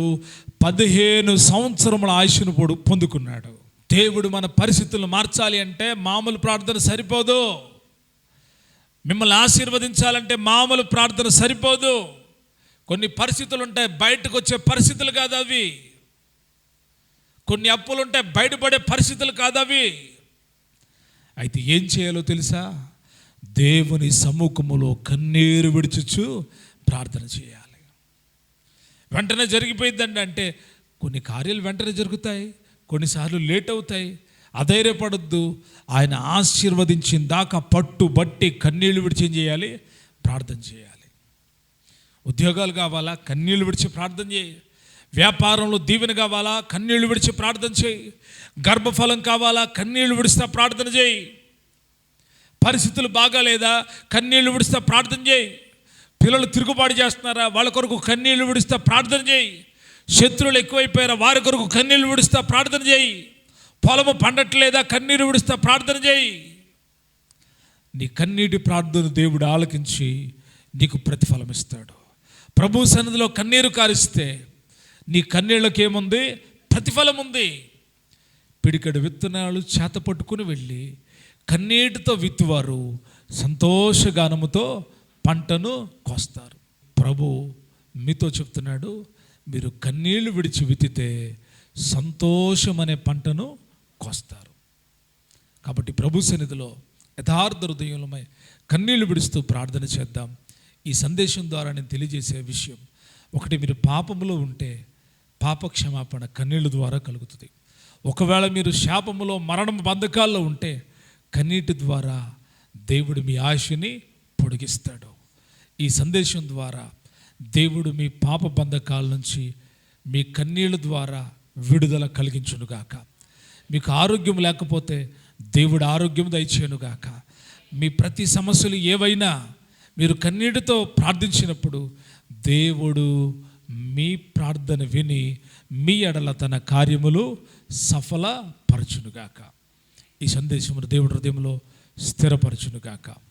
15 సంవత్సరముల ఆయుష్ను పొందుకున్నాడు. దేవుడు మన పరిస్థితులను మార్చాలి అంటే మామూలు ప్రార్థన సరిపోదు. మిమ్మల్ని ఆశీర్వదించాలంటే మామూలు ప్రార్థన సరిపోదు. కొన్ని పరిస్థితులు ఉంటాయి, బయటకు వచ్చే పరిస్థితులు కాదు అవి. కొన్ని అప్పులు ఉంటాయి, బయటపడే పరిస్థితులు కాదు అవి. అయితే ఏం చేయాలో తెలుసా? దేవుని సముఖములో కన్నీరు విడిచుచు ప్రార్థన చేయాలి. వెంటనే జరిగిపోయిందండి అంటే కొన్ని కార్యాలు వెంటనే జరుగుతాయి, కొన్నిసార్లు లేట్ అవుతాయి. అధైర్యపడొద్దు. ఆయన ఆశీర్వదించిన దాకా పట్టుబట్టి కన్నీళ్లు విడిచి ఏం చేయాలి? ప్రార్థన చేయాలి. ఉద్యోగాలు కావాలా? కన్నీళ్లు విడిచి ప్రార్థన చేయి. వ్యాపారంలో దీవెన కావాలా? కన్నీళ్లు విడిచి ప్రార్థన చేయి. గర్భఫలం కావాలా? కన్నీళ్లు విడిస్తా ప్రార్థన చేయి. పరిస్థితులు బాగాలేదా? కన్నీళ్లు విడిస్తా ప్రార్థన చేయి. పిల్లలు తిరుగుబాటు చేస్తున్నారా? వాళ్ళ కొరకు కన్నీళ్లు విడిస్తా ప్రార్థన చేయి. శత్రువులు ఎక్కువైపోయారా? వారి కొరకు కన్నీళ్లు విడిస్తా ప్రార్థన చేయి. పొలము పండట్లేదా? కన్నీరు విడిస్తా ప్రార్థన చేయి. నీ కన్నీటి ప్రార్థన దేవుడు ఆలకించి నీకు ప్రతిఫలం ఇస్తాడు. ప్రభు సన్నిధిలో కన్నీరు కారిస్తే నీ కన్నీళ్ళకి ఏముంది? ప్రతిఫలం ఉంది. పిడికెడు విత్తనాలు చేత పట్టుకుని వెళ్ళి కన్నీటితో విత్తువారు సంతోషగానముతో పంటను కోస్తారు. ప్రభు మీతో చెప్తున్నాడు, మీరు కన్నీళ్లు విడిచి విత్తితే సంతోషం అనే పంటను కోస్తారు. కాబట్టి ప్రభు సన్నిధిలో యథార్థ హృదయమై కన్నీళ్లు విడుస్తూ ప్రార్థన చేద్దాం. ఈ సందేశం ద్వారా నేను తెలియజేసే విషయం ఒకటి, మీరు పాపములో ఉంటే పాప క్షమాపణ కన్నీళ్ళ ద్వారా కలుగుతుంది. ఒకవేళ మీరు శాపములో మరణం బంధకాల్లో ఉంటే కన్నీటి ద్వారా దేవుడు మీ ఆశని పొడిగిస్తాడు. ఈ సందేశం ద్వారా దేవుడు మీ పాప బంధకాల నుంచి మీ కన్నీళ్ళ ద్వారా విడుదల కలిగించునుగాక. మీకు ఆరోగ్యం లేకపోతే దేవుడు ఆరోగ్యం దయచేయునుగాక. మీ ప్రతి సమస్యలు ఏవైనా మీరు కన్నీటితో ప్రార్థించినప్పుడు దేవుడు మీ ప్రార్థన విని మీ ఎడల తన కార్యములు సఫలపరచునుగాక. ఈ సందేశమును దేవుడి హృదయంలో స్థిరపరచునుగాక.